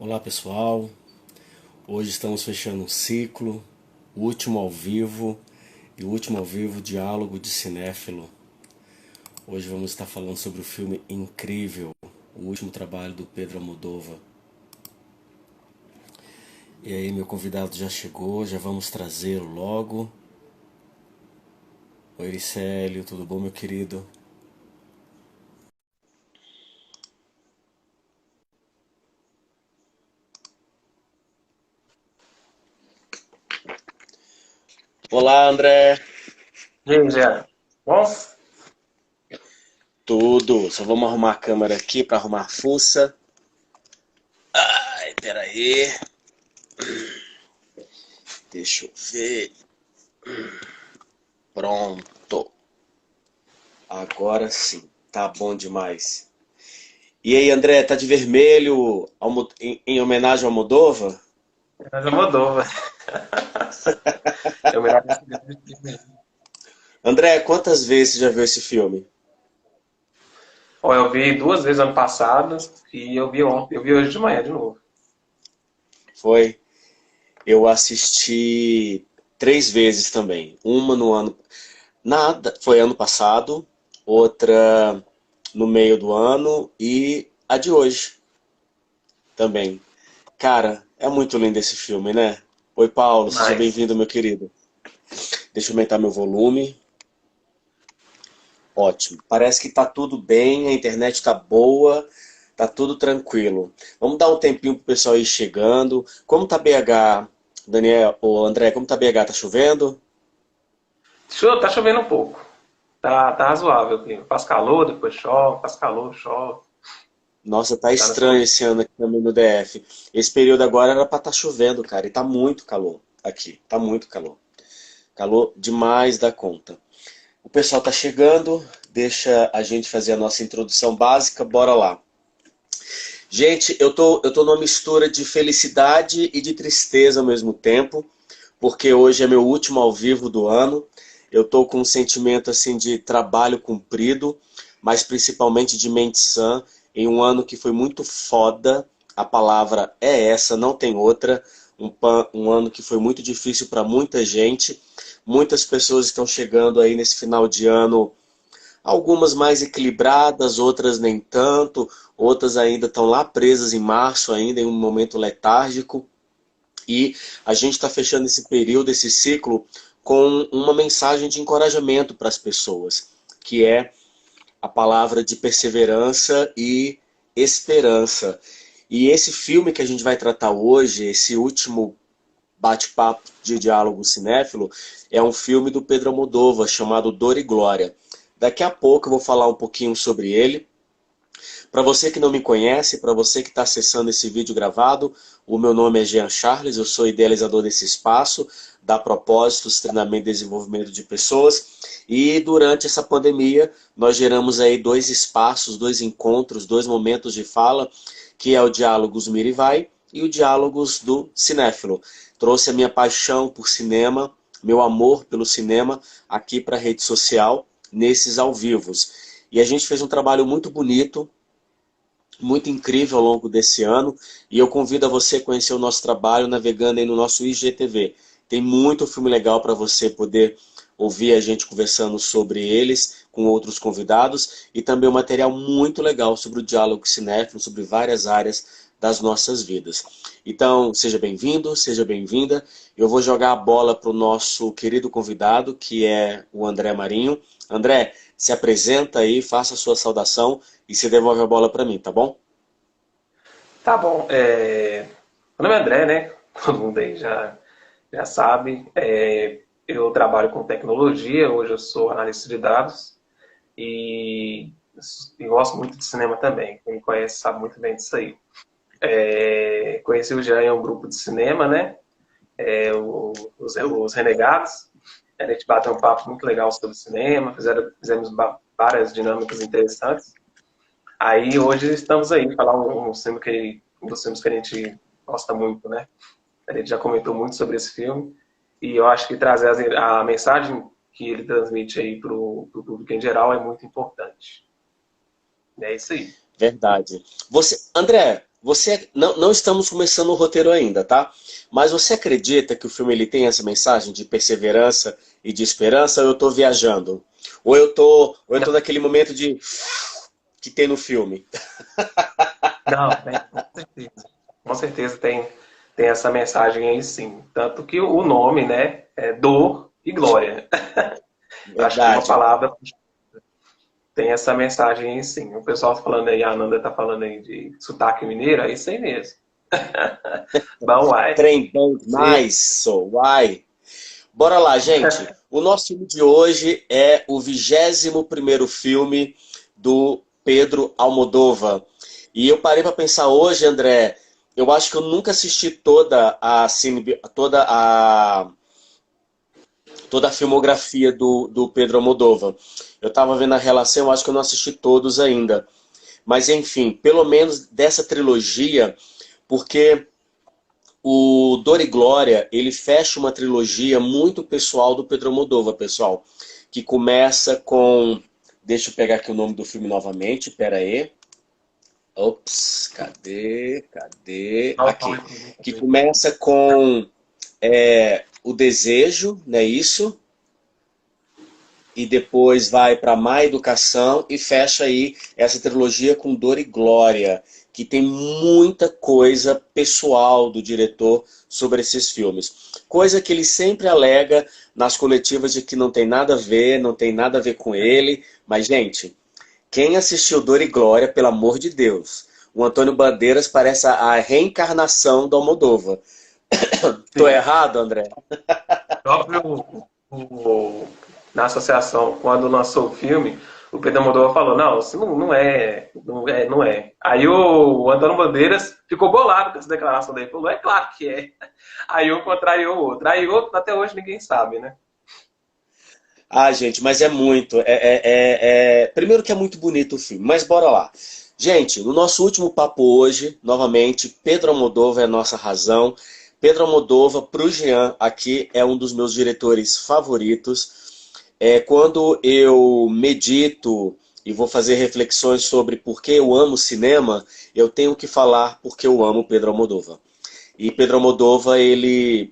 Olá pessoal, hoje estamos fechando um ciclo, o último ao vivo e o último ao vivo diálogo de cinéfilo. Hoje vamos estar falando sobre o filme Incrível, o último trabalho do Pedro Almodóvar. E aí, meu convidado já chegou, já vamos trazê-lo logo. Oi, Ericélio, tudo bom, meu querido? Olá, André. E aí, Zé? Bom? Tudo, só vamos arrumar a câmera aqui para arrumar a fuça. Ai, peraí, deixa eu ver. Pronto, agora sim, tá bom demais. E aí, André, tá de vermelho em homenagem ao Moldova? Mas eu mudou, velho. Eu melhor esse filme mesmo. André, quantas vezes você já viu esse filme? Ó, eu vi duas vezes ano passado e eu vi ontem. Eu vi hoje de manhã de novo. Foi? Eu assisti três vezes também. Uma no ano. Nada, foi ano passado, outra no meio do ano e a de hoje também. Cara, é muito lindo esse filme, né? Oi, Paulo, seja Mas, bem-vindo, meu querido. Deixa eu aumentar meu volume. Ótimo. Parece que tá tudo bem, a internet tá boa, tá tudo tranquilo. Vamos dar um tempinho pro pessoal ir chegando. Como tá BH, Daniel ou André? Como tá BH? Tá chovendo? tá chovendo um pouco. Tá razoável aqui. Faz calor, depois chove, faz calor, chove. Nossa, tá Tá estranho nessa. esse ano aqui também no DF. Esse período agora era pra estar chovendo, cara, e tá muito calor aqui. Tá muito calor. Calor demais da conta. O pessoal tá chegando, deixa a gente fazer a nossa introdução básica, bora lá. Gente, eu tô numa mistura de felicidade e de tristeza ao mesmo tempo, porque hoje é meu último ao vivo do ano. Eu tô com um sentimento assim de trabalho cumprido, mas principalmente de mente sã, em um ano que foi muito foda. A palavra é essa, não tem outra. Um ano que foi muito difícil para muita gente. Muitas pessoas estão chegando aí nesse final de ano, algumas mais equilibradas, outras nem tanto, outras ainda estão lá presas em março, ainda em um momento letárgico. E a gente está fechando esse período, esse ciclo, com uma mensagem de encorajamento para as pessoas, que é a palavra de perseverança e esperança. E esse filme que a gente vai tratar hoje, esse último bate-papo de diálogo cinéfilo, é um filme do Pedro Almodóvar chamado Dor e Glória. Daqui a pouco eu vou falar um pouquinho sobre ele. Para você que não me conhece, para você que está acessando esse vídeo gravado, o meu nome é Jean Charles, eu sou idealizador desse espaço, da Propósitos, Treinamento e Desenvolvimento de Pessoas. E durante essa pandemia, nós geramos aí dois espaços, dois encontros, dois momentos de fala, que é o Diálogos Mira e Vai e o Diálogos do Cinéfilo. Trouxe a minha paixão por cinema, meu amor pelo cinema, aqui para a rede social, nesses ao vivos. E a gente fez um trabalho muito bonito, muito incrível ao longo desse ano e eu convido a você a conhecer o nosso trabalho navegando aí no nosso IGTV. Tem muito filme legal para você poder ouvir a gente conversando sobre eles com outros convidados e também um material muito legal sobre o diálogo cinéfilo, sobre várias áreas das nossas vidas. Então, seja bem-vindo, seja bem-vinda. Eu vou jogar a bola para o nosso querido convidado, que é o André Marinho. André, se apresenta aí, faça a sua saudação e se devolve a bola para mim, tá bom? Tá bom. Meu nome é André, né? Todo mundo aí já sabe. Eu trabalho com tecnologia. Hoje eu sou analista de dados. E gosto muito de cinema também. Quem me conhece sabe muito bem disso aí. Conheci o Jean em um grupo de cinema, né? Os Renegados. A gente bateu um papo muito legal sobre cinema, fizemos várias dinâmicas interessantes. Aí hoje estamos aí, falar um dos filmes que a gente gosta muito, né? A gente já comentou muito sobre esse filme. E eu acho que trazer a mensagem que ele transmite aí para o público em geral é muito importante. É isso aí. Verdade. Você, André, não estamos começando o roteiro ainda, tá? Mas você acredita que o filme ele tem essa mensagem de perseverança e de esperança, ou eu tô viajando? Ou eu tô naquele momento de que tem no filme? Não, tem, com certeza. Com certeza tem essa mensagem aí sim. Tanto que o nome, né, é dor e glória. Eu acho que uma Verdade. palavra tem essa mensagem aí sim. O pessoal falando aí, a Ananda tá falando aí de sotaque mineiro, é isso aí mesmo. Bom, uai. Trem bom Você, demais, uai. Bora lá, gente. O nosso filme de hoje é o 21º filme do Pedro Almodóvar. E eu parei para pensar hoje, André, eu acho que eu nunca assisti toda a filmografia do Pedro Almodóvar. Eu estava vendo a relação, eu acho que eu não assisti todos ainda. Mas enfim, pelo menos dessa trilogia, porque o Dor e Glória, ele fecha uma trilogia muito pessoal do Pedro Almodóvar, pessoal. Que começa com... Deixa eu pegar aqui o nome do filme novamente, pera aí. Ops, cadê? Cadê? Aqui. Que começa com O Desejo, não é isso? E depois vai para Má Educação e fecha aí essa trilogia com Dor e Glória, que tem muita coisa pessoal do diretor sobre esses filmes. Coisa que ele sempre alega nas coletivas de que não tem nada a ver, não tem nada a ver com ele. Mas, gente, quem assistiu Dor e Glória, pelo amor de Deus, o Antônio Bandeiras parece a reencarnação do Almodóvar. Tô sim. errado, André? Próprio na associação, quando lançou o filme, o Pedro Almodóvar falou, não, isso não é. Aí o Antônio Bandeiras ficou bolado com essa declaração dele. Falou, é claro que é. Aí um contrariou o outro. Aí outro, até hoje ninguém sabe, né? Ah, gente, mas é muito. Primeiro que é muito bonito o filme, mas bora lá. Gente, no nosso último papo hoje, novamente, Pedro Almodóvar é a nossa razão. Pedro Almodóvar, pro Jean, aqui é um dos meus diretores favoritos. Quando eu medito e vou fazer reflexões sobre por que eu amo cinema, eu tenho que falar porque eu amo Pedro Almodóvar. E Pedro Almodóvar, ele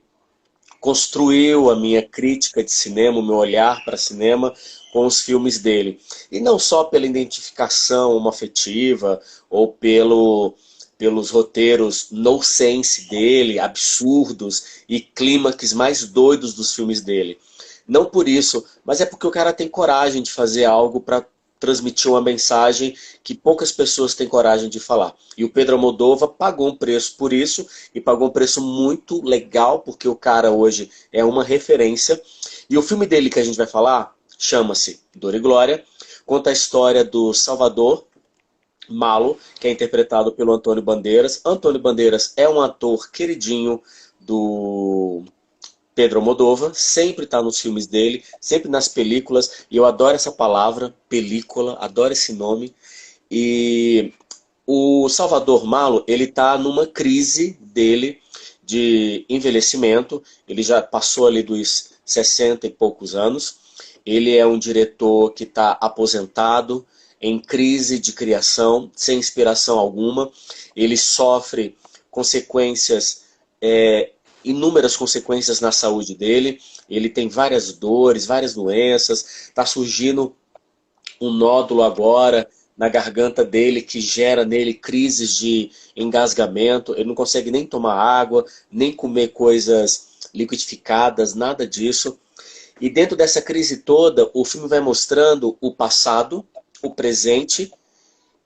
construiu a minha crítica de cinema, o meu olhar para cinema com os filmes dele. E não só pela identificação homoafetiva ou pelos roteiros nonsense dele, absurdos e clímax mais doidos dos filmes dele. Não por isso, mas é porque o cara tem coragem de fazer algo para transmitir uma mensagem que poucas pessoas têm coragem de falar. E o Pedro Almodóvar pagou um preço por isso, e pagou um preço muito legal, porque o cara hoje é uma referência. E o filme dele que a gente vai falar chama-se Dor e Glória, conta a história do Salvador Malo, que é interpretado pelo Antônio Bandeiras. Antônio Bandeiras é um ator queridinho do Pedro Almodóvar, sempre está nos filmes dele, sempre nas películas, e eu adoro essa palavra, película, adoro esse nome. E o Salvador Malo, ele está numa crise dele de envelhecimento, ele já passou ali dos 60 e poucos anos, ele é um diretor que está aposentado, em crise de criação, sem inspiração alguma, ele sofre consequências inúmeras consequências na saúde dele. Ele tem várias dores, várias doenças. Está surgindo um nódulo agora na garganta dele que gera nele crises de engasgamento. Ele não consegue nem tomar água, nem comer coisas liquidificadas, nada disso. E dentro dessa crise toda, o filme vai mostrando o passado, o presente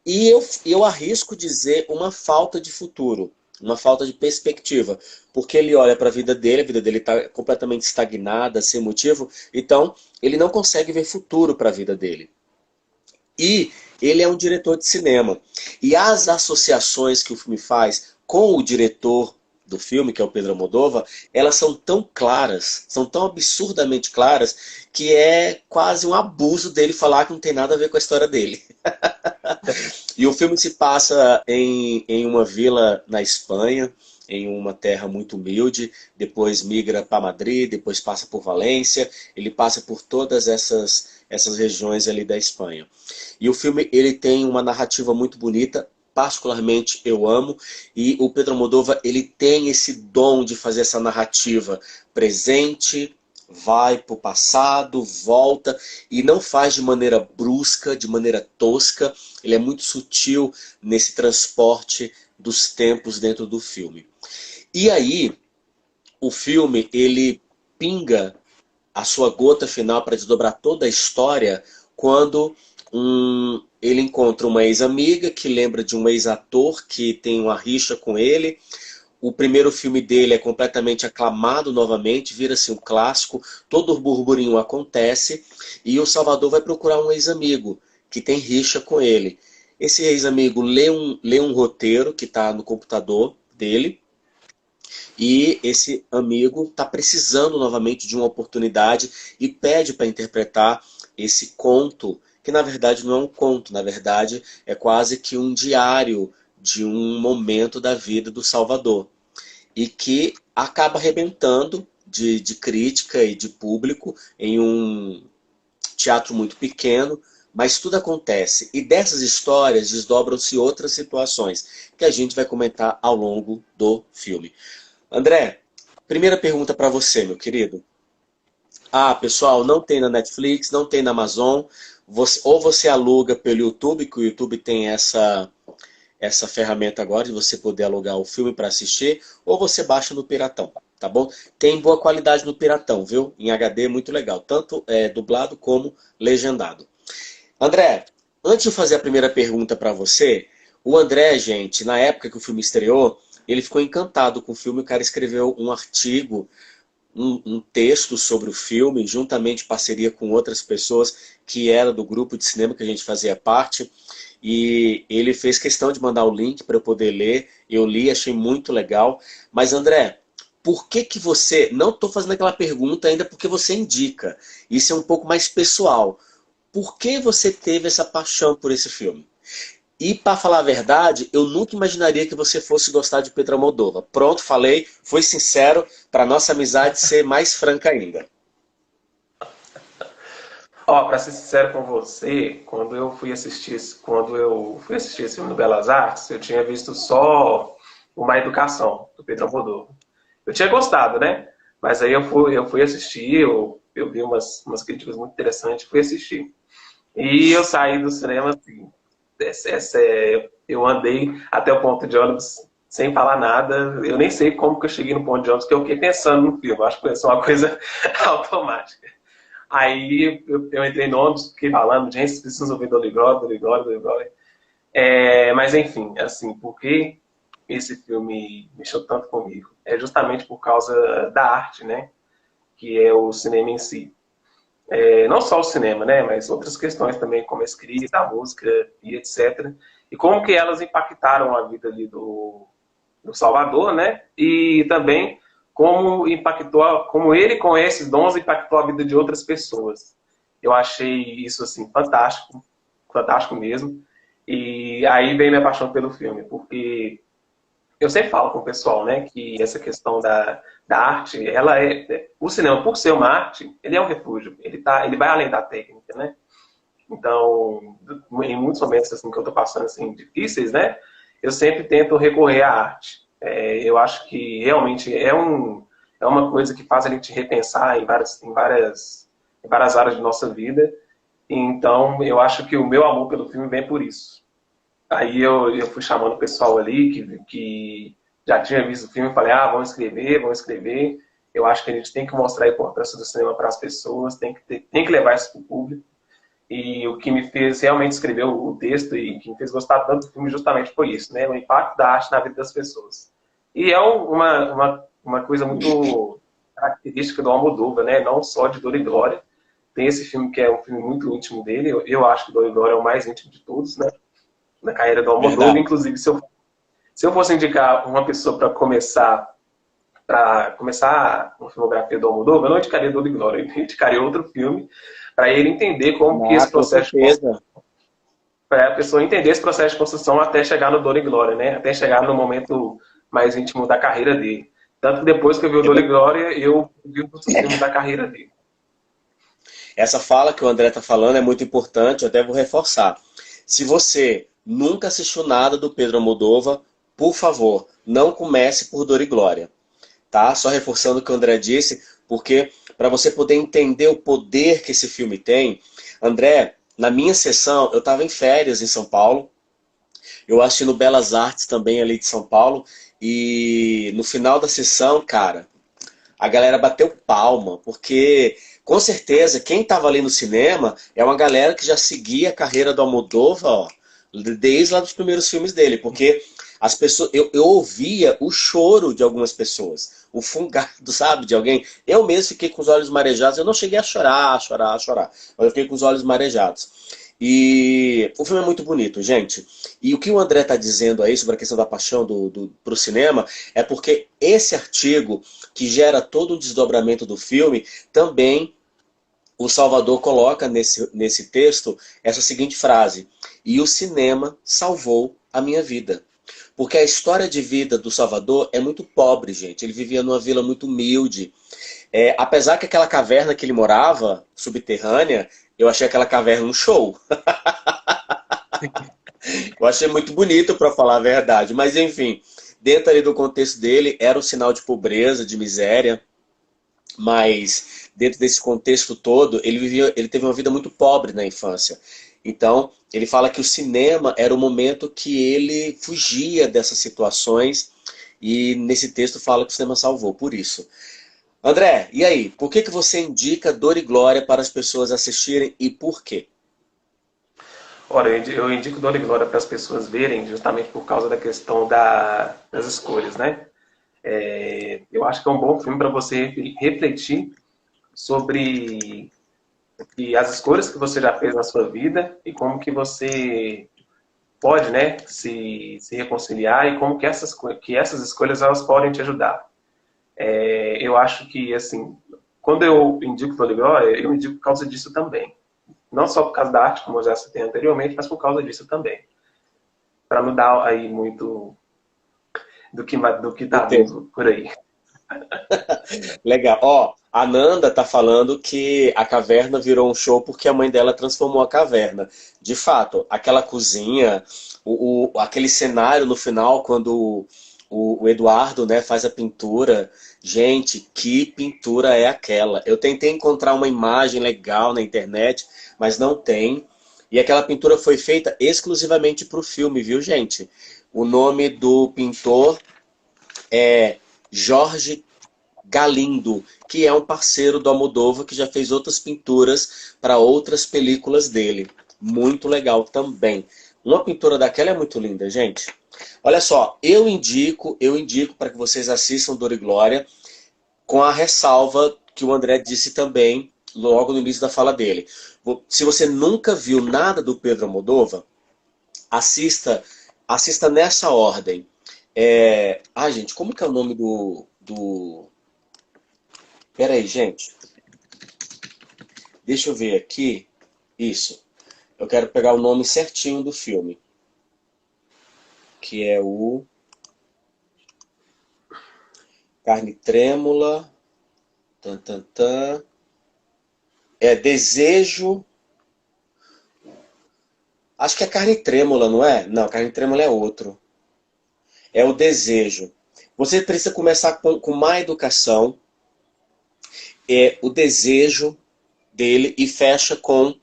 e eu arrisco dizer uma falta de futuro, uma falta de perspectiva, porque ele olha para a vida dele está completamente estagnada, sem motivo, então ele não consegue ver futuro para a vida dele. E ele é um diretor de cinema. E as associações que o filme faz com o diretor do filme, que é o Pedro Almodóvar, elas são tão claras, são tão absurdamente claras, que é quase um abuso dele falar que não tem nada a ver com a história dele. E o filme se passa em uma vila na Espanha, em uma terra muito humilde, depois migra para Madrid, depois passa por Valência, ele passa por todas essas regiões ali da Espanha. E o filme ele tem uma narrativa muito bonita, particularmente eu amo, e o Pedro Almodóvar, ele tem esse dom de fazer essa narrativa presente, vai para o passado, volta, e não faz de maneira brusca, de maneira tosca. Ele é muito sutil nesse transporte dos tempos dentro do filme. E aí, o filme, ele pinga a sua gota final para desdobrar toda a história quando ele encontra uma ex-amiga que lembra de um ex-ator que tem uma rixa com ele. O primeiro filme dele é completamente aclamado novamente, vira-se um clássico, todo o burburinho acontece e o Salvador vai procurar um ex-amigo que tem rixa com ele. Esse ex-amigo lê um roteiro que está no computador dele e esse amigo está precisando novamente de uma oportunidade e pede para interpretar esse conto, que na verdade não é um conto, na verdade é quase que um diário de um momento da vida do Salvador. E que acaba arrebentando de crítica e de público em um teatro muito pequeno, mas tudo acontece. E dessas histórias desdobram-se outras situações que a gente vai comentar ao longo do filme. André, primeira pergunta para você, meu querido. Ah, pessoal, não tem na Netflix, não tem na Amazon. Ou você aluga pelo YouTube, que o YouTube tem essa ferramenta agora de você poder alugar o filme para assistir, ou você baixa no Piratão, tá bom? Tem boa qualidade no Piratão, viu? Em HD é muito legal, tanto dublado como legendado. André, antes de eu fazer a primeira pergunta para você, o André, gente, na época que o filme estreou, ele ficou encantado com o filme, o cara escreveu um artigo, um texto sobre o filme, juntamente em parceria com outras pessoas que era do grupo de cinema que a gente fazia parte, e ele fez questão de mandar o link para eu poder ler. Eu li, achei muito legal. Mas André, por que que você... Não estou fazendo aquela pergunta ainda porque você indica. Isso é um pouco mais pessoal. Por que você teve essa paixão por esse filme? E para falar a verdade, eu nunca imaginaria que você fosse gostar de Pedro Almodóvar. Pronto, falei, fui sincero, para nossa amizade ser mais franca ainda. Ó, pra ser sincero com você, quando eu fui assistir esse filme do Belas Artes, eu tinha visto só Uma Educação, do Pedro Almodóvar. Eu tinha gostado, né? Mas aí eu fui assistir, eu vi umas críticas muito interessantes, fui assistir. E eu saí do cinema assim, eu andei até o ponto de ônibus sem falar nada. Eu nem sei como que eu cheguei no ponto de ônibus, que eu fiquei pensando no filme. Acho que foi só uma coisa automática. Aí eu entrei no ônibus, fiquei falando, gente, vocês precisam ouvir Dolly Glory, Dolly Glory, Dolly Glory. Mas enfim, assim, por que esse filme mexeu tanto comigo? É justamente por causa da arte, né? Que é o cinema em si. Não só o cinema, né? Mas outras questões também, como a escrita, a música e etc. E como que elas impactaram a vida ali do Salvador, né? E também como impactou, como ele com esses dons impactou a vida de outras pessoas. Eu achei isso assim fantástico, fantástico mesmo. E aí vem minha paixão pelo filme, porque eu sempre falo com o pessoal, né, que essa questão da arte, ela o cinema, por ser uma arte, ele é um refúgio. Ele vai além da técnica, né? Então, em muitos momentos assim que eu estou passando assim difíceis, né, eu sempre tento recorrer à arte. Eu acho que realmente é uma coisa que faz a gente repensar em várias áreas de nossa vida. Então, eu acho que o meu amor pelo filme vem por isso. Aí eu fui chamando o pessoal ali que já tinha visto o filme e falei, vamos escrever, vamos escrever. Eu acho que a gente tem que mostrar a importância do cinema para as pessoas, tem que levar isso para o público. E o que me fez realmente escrever o texto e que me fez gostar tanto do filme justamente foi isso, né? O impacto da arte na vida das pessoas. E é uma coisa muito característica do Almodóvar, né? Não só de Dor e Glória. Tem esse filme que é um filme muito íntimo dele. Eu acho que Dor e Glória é o mais íntimo de todos, né? Na carreira do Almodóvar. Verdade. Inclusive, se eu fosse indicar uma pessoa para começar uma filmografia do Almodóvar, eu não indicaria Dor e Glória, eu indicaria outro filme para ele entender como que esse Com processo certeza. para a pessoa entender esse processo de construção até chegar no Dor e Glória, né? Até chegar no momento mais íntimo da carreira dele. Tanto que depois que eu vi o Dor e Glória, eu vi os outros filmes da carreira dele. Essa fala que o André está falando é muito importante, eu até vou reforçar. Se você nunca assistiu nada do Pedro Almodóvar, por favor, não comece por Dor e Glória, tá? Só reforçando o que o André disse, porque para você poder entender o poder que esse filme tem, André, na minha sessão, eu estava em férias em São Paulo, eu assisti no Belas Artes também ali de São Paulo, e no final da sessão, cara, a galera bateu palma, porque com certeza quem estava ali no cinema é uma galera que já seguia a carreira do Almodóvar, ó, desde lá dos primeiros filmes dele, porque as pessoas, eu ouvia o choro de algumas pessoas, o fungado, sabe, de alguém. Eu mesmo fiquei com os olhos marejados, eu não cheguei a chorar, a chorar, a chorar, mas eu fiquei com os olhos marejados. E o filme é muito bonito, gente. E o que o André está dizendo aí sobre a questão da paixão pro cinema é porque esse artigo, que gera todo o desdobramento do filme, também o Salvador coloca nesse texto essa seguinte frase: e o cinema salvou a minha vida. Porque a história de vida do Salvador é muito pobre, gente. Ele vivia numa vila muito humilde. Apesar que aquela caverna que ele morava, subterrânea, eu achei aquela caverna um show. Eu achei muito bonito, para falar a verdade. Mas, enfim, dentro ali do contexto dele, era um sinal de pobreza, de miséria. Mas, dentro desse contexto todo, ele teve uma vida muito pobre na infância. Então, ele fala que o cinema era o momento que ele fugia dessas situações. E nesse texto fala que o cinema salvou, por isso. André, e aí? Por que você indica Dor e Glória para as pessoas assistirem e por quê? Olha, eu indico Dor e Glória para as pessoas verem, justamente por causa da questão das escolhas, né? Eu acho que é um bom filme para você refletir sobre as escolhas que você já fez na sua vida e como que você pode, né, se reconciliar e como que essas escolhas elas podem te ajudar. Eu acho que, assim, quando eu indico Dor e Glória, eu indico por causa disso também. Não só por causa da arte, como eu já citei anteriormente, mas por causa disso também. Para não dar aí muito do que O tá texto. vindo por aí. Legal. Ó, a Nanda tá falando que a caverna virou um show porque a mãe dela transformou a caverna. De fato, aquela cozinha, aquele cenário no final, quando o Eduardo, né, faz a pintura. Gente, que pintura é aquela? Eu tentei encontrar uma imagem legal na internet, mas não tem. E aquela pintura foi feita exclusivamente para o filme, viu, gente? O nome do pintor é Jorge Galindo, que é um parceiro do Almodóvar, que já fez outras pinturas para outras películas dele. Muito legal também. Uma pintura daquela é muito linda, gente. Olha só, eu indico para que vocês assistam Dor e Glória, com a ressalva que o André disse também, logo no início da fala dele. Se você nunca viu nada do Pedro Almodóvar, assista nessa ordem. Gente, como que é o nome do... Pera aí, gente. Deixa eu ver aqui. Isso. Eu quero pegar o nome certinho do filme. Que é o Carne Trêmula. Tan, tan, tan. Desejo. Acho que é Carne Trêmula, não é? Não, Carne Trêmula é outro. É o Desejo. Você precisa começar com má educação. O desejo dele e fecha com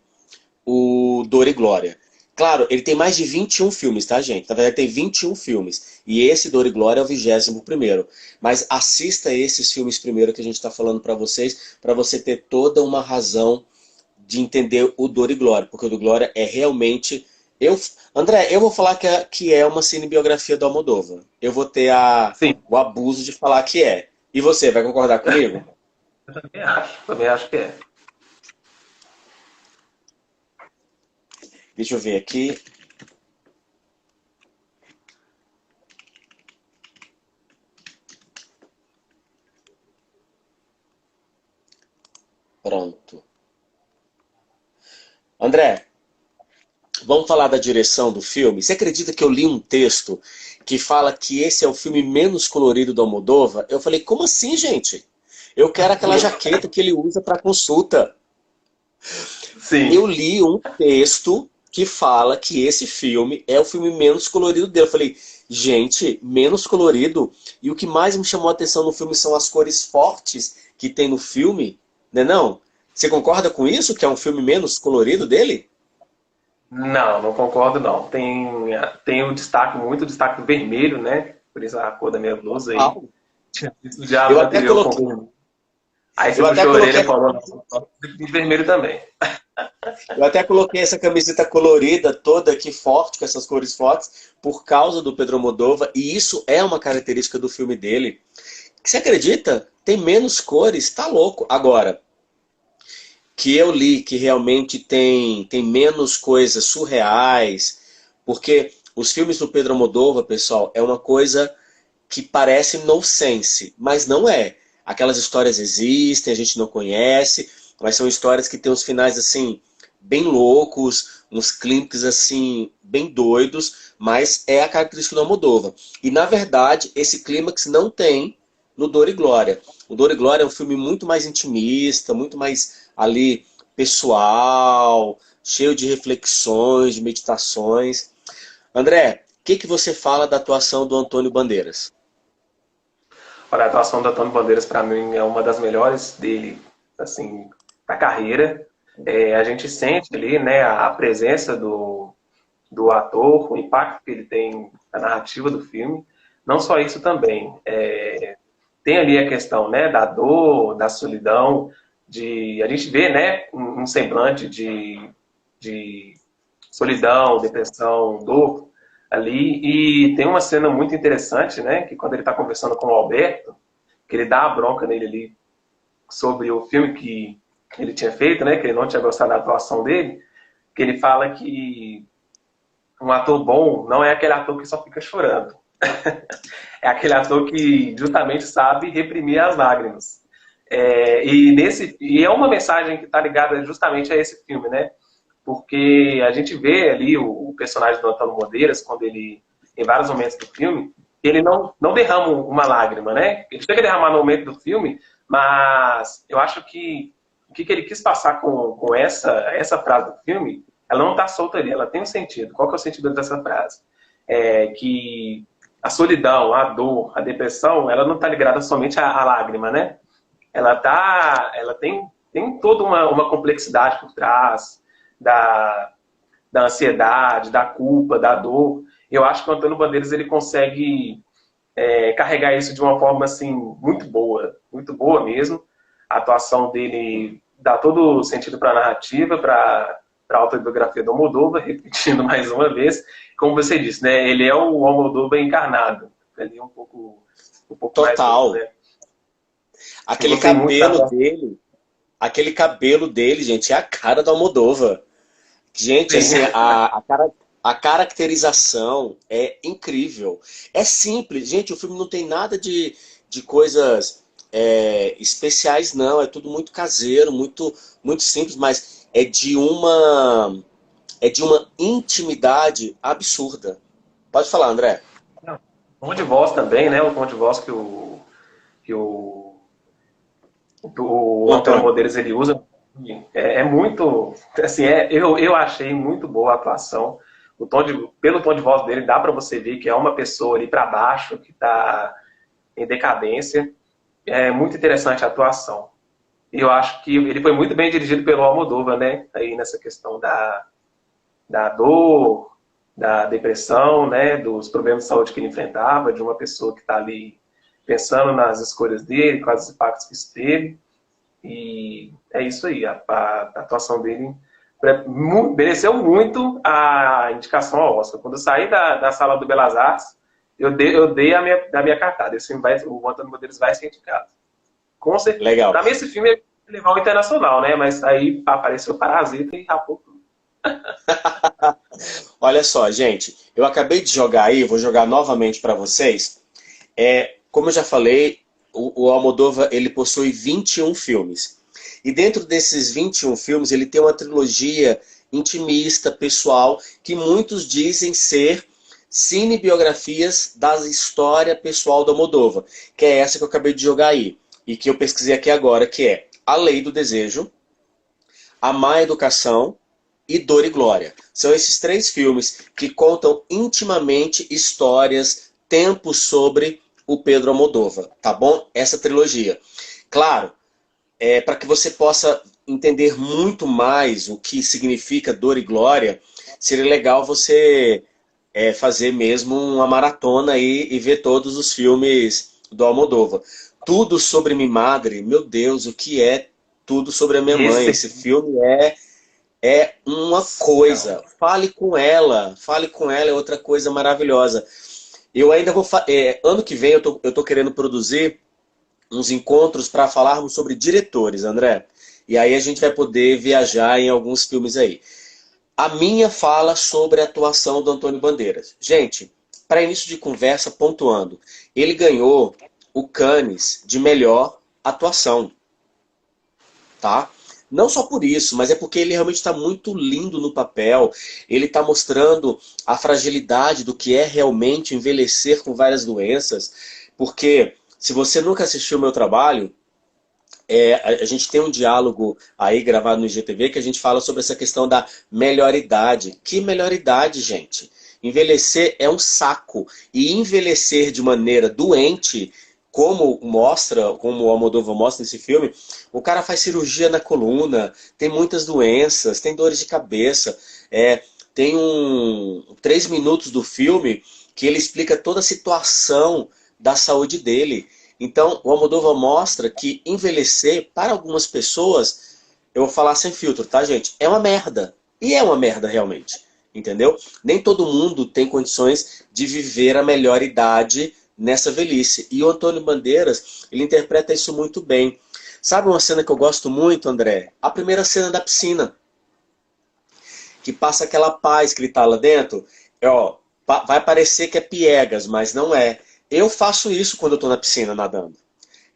o Dor e Glória. Claro, ele tem mais de 21 filmes, tá, gente? Na verdade, tem 21 filmes. E esse Dor e Glória é o 21º. Mas assista esses filmes primeiro que a gente está falando para vocês, para você ter toda uma razão de entender o Dor e Glória. Porque o Dor e Glória é realmente... André, eu vou falar que é uma cinebiografia do Almodóvar. Eu vou ter Sim, o abuso de falar que é. E você, vai concordar comigo? eu também acho que é. Deixa eu ver aqui. Pronto. André, vamos falar da direção do filme? Você acredita que eu li um texto que fala que esse é o filme menos colorido do Almodóvar? Eu falei, como assim, gente? Eu quero aquela jaqueta que ele usa para consulta. Sim, Eu li um texto que fala que esse filme é o filme menos colorido dele. Eu falei, gente, menos colorido? E o que mais me chamou a atenção no filme são as cores fortes que tem no filme, né não? Você concorda com isso, que é um filme menos colorido dele? Não, não concordo não. Tem o destaque, muito destaque vermelho, né? Por isso a cor da minha blusa aí. Total. Tinha visto o diabo Eu até anterior com coloquei, vermelho. Aí você eu até puxou a orelha e coloquei falou, nossa, de vermelho também. Eu até coloquei essa camiseta colorida toda aqui forte, com essas cores fortes, por causa do Pedro Almodóvar, e isso é uma característica do filme dele. Você acredita? Tem menos cores, tá louco. Agora, que eu li que realmente tem menos coisas surreais, porque os filmes do Pedro Almodóvar, pessoal, é uma coisa que parece nonsense, mas não é. Aquelas histórias existem, a gente não conhece, mas são histórias que têm uns finais assim bem loucos, uns clímax assim bem doidos, mas é a característica do Almodóvar. E na verdade, esse clímax não tem no Dor e Glória. O Dor e Glória é um filme muito mais intimista, muito mais ali pessoal, cheio de reflexões, de meditações. André, o que você fala da atuação do Antônio Bandeiras? Olha, a atuação do Antônio Bandeiras, para mim, é uma das melhores dele, assim, da carreira. A gente sente ali, né, a presença do ator, o impacto que ele tem na narrativa do filme. Não só isso também. Tem ali a questão, né, da dor, da solidão, a gente vê, né, um semblante de solidão, depressão, dor ali. E tem uma cena muito interessante, né, que quando ele está conversando com o Alberto, que ele dá a bronca nele ali sobre o filme que ele tinha feito, né, que ele não tinha gostado da atuação dele, que ele fala que um ator bom não é aquele ator que só fica chorando. É aquele ator que justamente sabe reprimir as lágrimas. E é uma mensagem que está ligada justamente a esse filme, né? Porque a gente vê ali o personagem do Antônio Bandeiras, quando ele, em vários momentos do filme, ele não derrama uma lágrima, né? Ele chega a derramar no momento do filme, mas eu acho que o que ele quis passar com essa frase do filme, ela não está solta ali, ela tem um sentido. Qual que é o sentido dessa frase? Que a solidão, a dor, a depressão, ela não está ligada somente à lágrima, né? Ela tem toda uma complexidade por trás da, da ansiedade, da culpa, da dor. Eu acho que o Antônio Bandeiras ele consegue carregar isso de uma forma assim muito boa mesmo. A atuação dele dá todo o sentido para a narrativa, para a autobiografia do Almodóvar, repetindo mais uma vez, como você disse, né? Ele é o Almodóvar encarnado. Ele é um pouco mais louco, Total. né? Eu Aquele gostei muito cabelo da dele, aquele cabelo dele, gente, é a cara do Almodóvar. Gente, Sim. assim, a caracterização é incrível. É simples, gente, o filme não tem nada de coisas especiais, não. É tudo muito caseiro, muito simples, mas é de uma intimidade absurda. Pode falar, André. O tom de voz também, né? O tom de voz que o O Antônio Antônio. Bandeiras ele usa é muito, assim, eu achei muito boa a atuação. Pelo tom de voz dele, dá para você ver que é uma pessoa ali para baixo, que está em decadência. É muito interessante a atuação. E eu acho que ele foi muito bem dirigido pelo Almodóvar, né? Aí nessa questão da dor, da depressão, né? Dos problemas de saúde que ele enfrentava, de uma pessoa que está ali pensando nas escolhas dele, quais os impactos que isso teve. E é isso aí, a atuação dele mereceu muito a indicação ao Oscar. Quando eu saí da sala do Belas Artes, eu dei a minha cartada. Esse filme o Antônio Bandeiras vai ser indicado. Com certeza. Legal. Para mim, esse filme é levar o internacional, né? Mas aí apareceu Parasita e rapou tudo. Olha só, gente, eu acabei de jogar aí, vou jogar novamente para vocês. Como eu já falei, o Almodóvar ele possui 21 filmes. E dentro desses 21 filmes, ele tem uma trilogia intimista, pessoal, que muitos dizem ser cinebiografias da história pessoal do Almodóvar, que é essa que eu acabei de jogar aí, e que eu pesquisei aqui agora, que é A Lei do Desejo, A Má Educação e Dor e Glória. São esses 3 filmes que contam intimamente histórias, tempos sobre o Pedro Almodóvar, tá bom? Essa trilogia. Claro, para que você possa entender muito mais o que significa Dor e Glória, seria legal você fazer mesmo uma maratona aí e ver todos os filmes do Almodóvar. Tudo sobre minha madre, meu Deus, o que é Tudo sobre a minha mãe? Esse Esse filme é uma coisa. Fale com ela, é outra coisa maravilhosa. Eu ainda vou. Ano que vem eu tô querendo produzir uns encontros para falarmos sobre diretores, André. E aí a gente vai poder viajar em alguns filmes aí. A minha fala sobre a atuação do Antônio Bandeiras. Gente, para início de conversa, pontuando, ele ganhou o Cannes de melhor atuação, tá? Não só por isso, mas é porque ele realmente está muito lindo no papel. Ele está mostrando a fragilidade do que é realmente envelhecer com várias doenças. Porque se você nunca assistiu o meu trabalho, a gente tem um diálogo aí gravado no IGTV que a gente fala sobre essa questão da melhor idade. Que melhor idade, gente? Envelhecer é um saco. E envelhecer de maneira doente, como o Almodóvar mostra nesse filme, o cara faz cirurgia na coluna, tem muitas doenças, tem dores de cabeça. Tem 3 minutos do filme que ele explica toda a situação da saúde dele. Então, o Almodóvar mostra que envelhecer, para algumas pessoas, eu vou falar sem filtro, tá, gente? É uma merda. E é uma merda, realmente. Entendeu? Nem todo mundo tem condições de viver a melhor idade nessa velhice. E o Antônio Bandeiras, ele interpreta isso muito bem. Sabe uma cena que eu gosto muito, André? A primeira cena da piscina. Que passa aquela paz que ele tá lá dentro. Vai parecer que é piegas, mas não é. Eu faço isso quando eu estou na piscina nadando.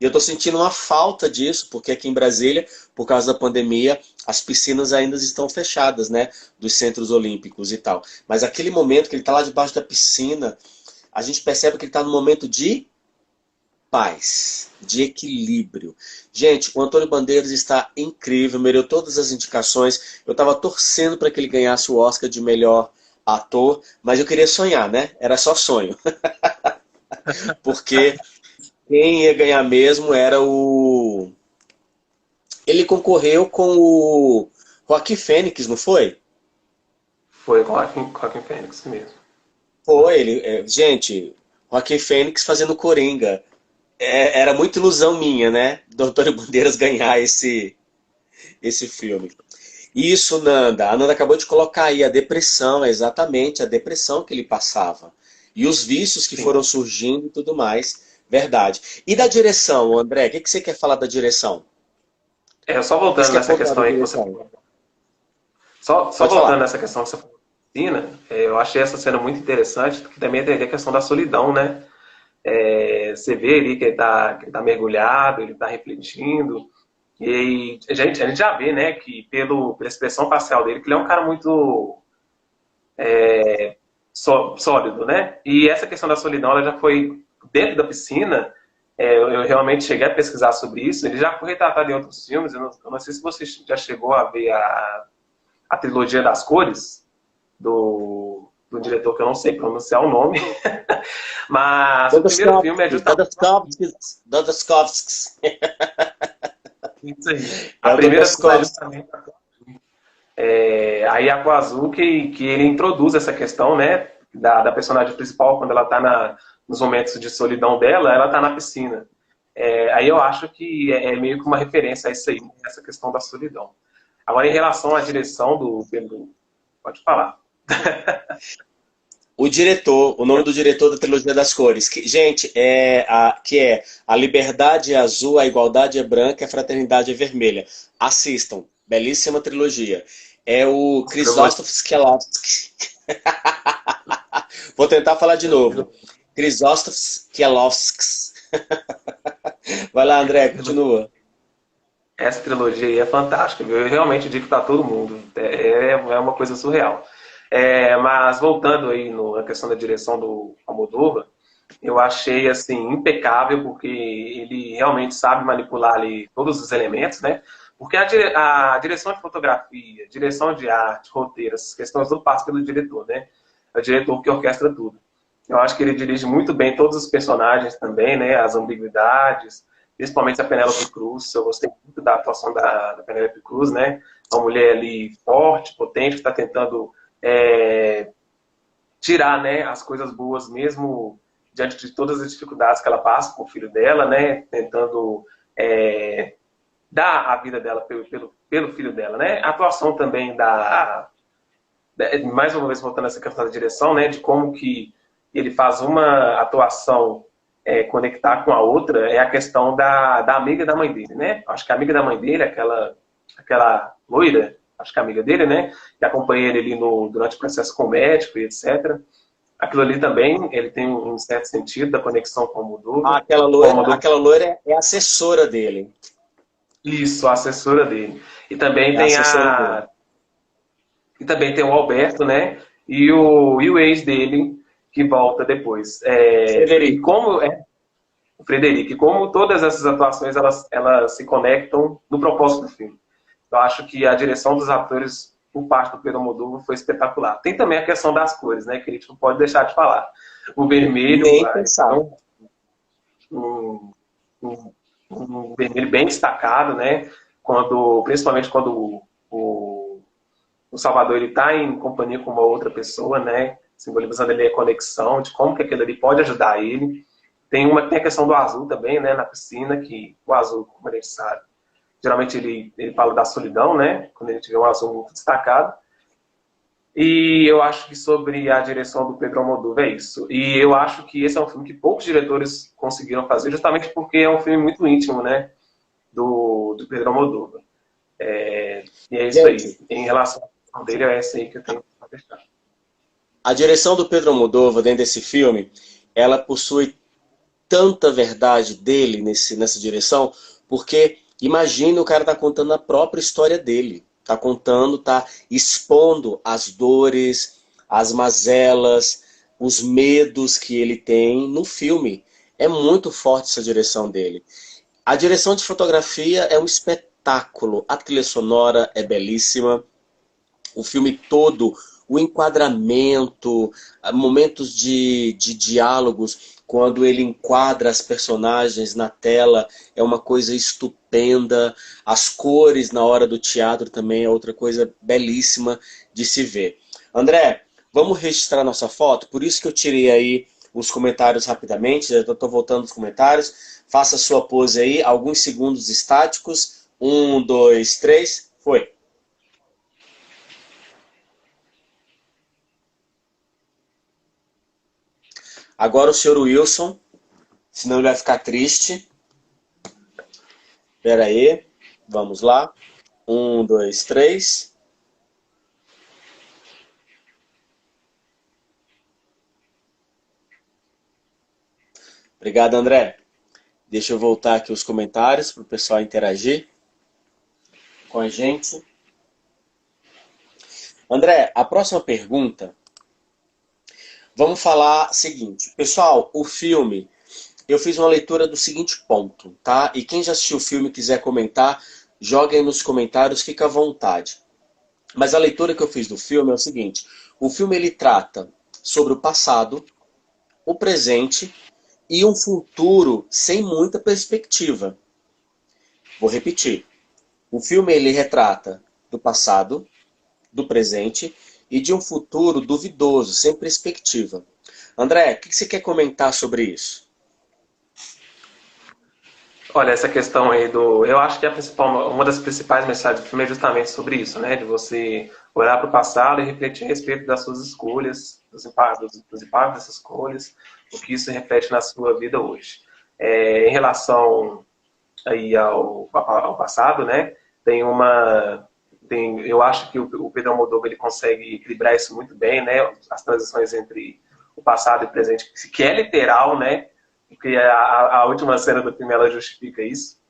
E eu estou sentindo uma falta disso, porque aqui em Brasília, por causa da pandemia, as piscinas ainda estão fechadas, né? Dos centros olímpicos e tal. Mas aquele momento que ele está lá debaixo da piscina, a gente percebe que ele está num momento de paz, de equilíbrio. Gente, o Antônio Bandeiras está incrível, mereceu todas as indicações. Eu estava torcendo para que ele ganhasse o Oscar de melhor ator, mas eu queria sonhar, né? Era só sonho. Porque quem ia ganhar mesmo era o... Ele concorreu com o Joaquim Fênix, não foi? foi com Joaquin Phoenix mesmo. Foi, gente, Joaquim Fênix fazendo Coringa. Era muita ilusão minha, né? Do Antônio Bandeiras ganhar esse filme. Isso, Nanda. A Nanda acabou de colocar aí a depressão, exatamente a depressão que ele passava. E os vícios que Sim. foram surgindo e tudo mais. Verdade. E da direção, André? O que você quer falar da direção? Só O que você voltando quer nessa pontuar da questão aí que você direção? falou. Só Pode voltando falar. nessa questão que você falou da piscina, eu achei essa cena muito interessante, porque também tem a questão da solidão, né? Você vê ali que ele tá mergulhado, ele está refletindo. E a gente já vê, né, que pela expressão facial dele, que ele é um cara muito sólido, né? E essa questão da solidão, ela já foi dentro da piscina. Eu realmente cheguei a pesquisar sobre isso. Ele já foi retratado em outros filmes. Eu não sei se você já chegou a ver a trilogia das cores do diretor que eu não sei pronunciar o nome. Mas o primeiro filme é Dodoskovsky, justamente Dodoskovsky. isso aí. É A o primeira cena é Dodoskovsky. justamente a Yaku Azuki, que ele introduz essa questão, né, da personagem principal, quando ela está nos momentos de solidão dela, ela está na piscina. Aí eu acho que é meio que uma referência a isso aí, essa questão da solidão. Agora, em relação à direção do Pedro, pode falar. O diretor, o nome do diretor da trilogia das cores. Gente, que é A Liberdade é Azul, a Igualdade é Branca, a Fraternidade é Vermelha. Assistam. Belíssima trilogia. É o Krzysztof Kieślowski. Vou tentar falar de novo. Krzysztof Kieślowski. Vai lá, André, continua. Essa trilogia aí é fantástica, viu? Eu realmente digo para todo mundo. É uma coisa surreal. Mas voltando aí na questão da direção do Almodóvar, eu achei assim impecável porque ele realmente sabe manipular ali todos os elementos, né? Porque a direção de fotografia, direção de arte, roteiro, essas questões não passam pelo diretor, né? É o diretor que orquestra tudo. Eu acho que ele dirige muito bem todos os personagens também, né? As ambiguidades, principalmente a Penélope Cruz. Eu gostei muito da atuação da Penélope Cruz, né? Uma mulher ali forte, potente, que está tentando tirar, né, as coisas boas mesmo diante de todas as dificuldades que ela passa com o filho dela, né? Tentando dar a vida dela pelo filho dela, né? A atuação também mais uma vez voltando a essa questão da direção, né? De como que ele faz uma atuação conectar com a outra, é a questão da amiga da mãe dele, né? Acho que a amiga da mãe dele, aquela loira, acho que é a amiga dele, né? Que acompanha ele ali durante o processo com o médico e etc. Aquilo ali também, ele tem um certo sentido da conexão com o Ah, Moldova. aquela loira é assessora dele. Isso, a assessora dele. E também É a tem assessora dele. E também tem o Alberto, né? E o ex dele, que volta depois. E Frederico. como o Frederico, e como todas essas atuações elas se conectam no propósito do filme. Eu acho que a direção dos atores, por parte do Pedro Almodóvar, foi espetacular. Tem também a questão das cores, né? Que a gente não pode deixar de falar. O vermelho, Nem pensar. então, um, um, um vermelho bem destacado, né? Principalmente quando o Salvador ele está em companhia com uma outra pessoa, né? Simbolizando ali a conexão, de como que aquilo ali pode ajudar ele. Tem a questão do azul também, né? Na piscina, que o azul, como a gente sabe, geralmente ele fala da solidão, né? Quando a gente vê um azul muito destacado. E eu acho que sobre a direção do Pedro Almodóvar é isso. E eu acho que esse é um filme que poucos diretores conseguiram fazer, justamente porque é um filme muito íntimo, né? Do Pedro Almodóvar. E é isso aí. Gente, Em relação à questão dele, é essa aí que eu tenho para deixar. a direção do Pedro Almodóvar dentro desse filme, ela possui tanta verdade dele nessa direção, porque imagina o cara tá contando a própria história dele. Tá contando, tá expondo as dores, as mazelas, os medos que ele tem no filme. É muito forte essa direção dele. A direção de fotografia é um espetáculo. A trilha sonora é belíssima. O filme todo, o enquadramento, momentos de diálogos, quando ele enquadra as personagens na tela, é uma coisa estupenda. As cores na hora do teatro também é outra coisa belíssima de se ver. André, vamos registrar nossa foto? Por isso que eu tirei aí os comentários rapidamente, já estou voltando os comentários. Faça a sua pose aí, alguns segundos estáticos. 1, 2, 3, foi. Agora o senhor Wilson, senão ele vai ficar triste. Espera aí, vamos lá. 1, 2, 3. Obrigado, André. Deixa eu voltar aqui os comentários para o pessoal interagir com a gente. André, a próxima pergunta, vamos falar o seguinte. Pessoal, o filme, eu fiz uma leitura do seguinte ponto, tá? E quem já assistiu o filme e quiser comentar, joga aí nos comentários, fica à vontade. Mas a leitura que eu fiz do filme é o seguinte. O filme ele trata sobre o passado, o presente e um futuro sem muita perspectiva. Vou repetir. O filme ele retrata do passado, do presente e de um futuro duvidoso, sem perspectiva. André, o que você quer comentar sobre isso? Olha, essa questão aí eu acho que uma das principais mensagens do filme é justamente sobre isso, né? De você olhar para o passado e refletir a respeito das suas escolhas, dos impactos dessas escolhas, o que isso reflete na sua vida hoje. Em relação aí ao passado, né? Eu acho que o Pedro Almodóvar ele consegue equilibrar isso muito bem, né? As transições entre o passado e o presente, que é literal, né? Porque a última cena do filme ela justifica isso.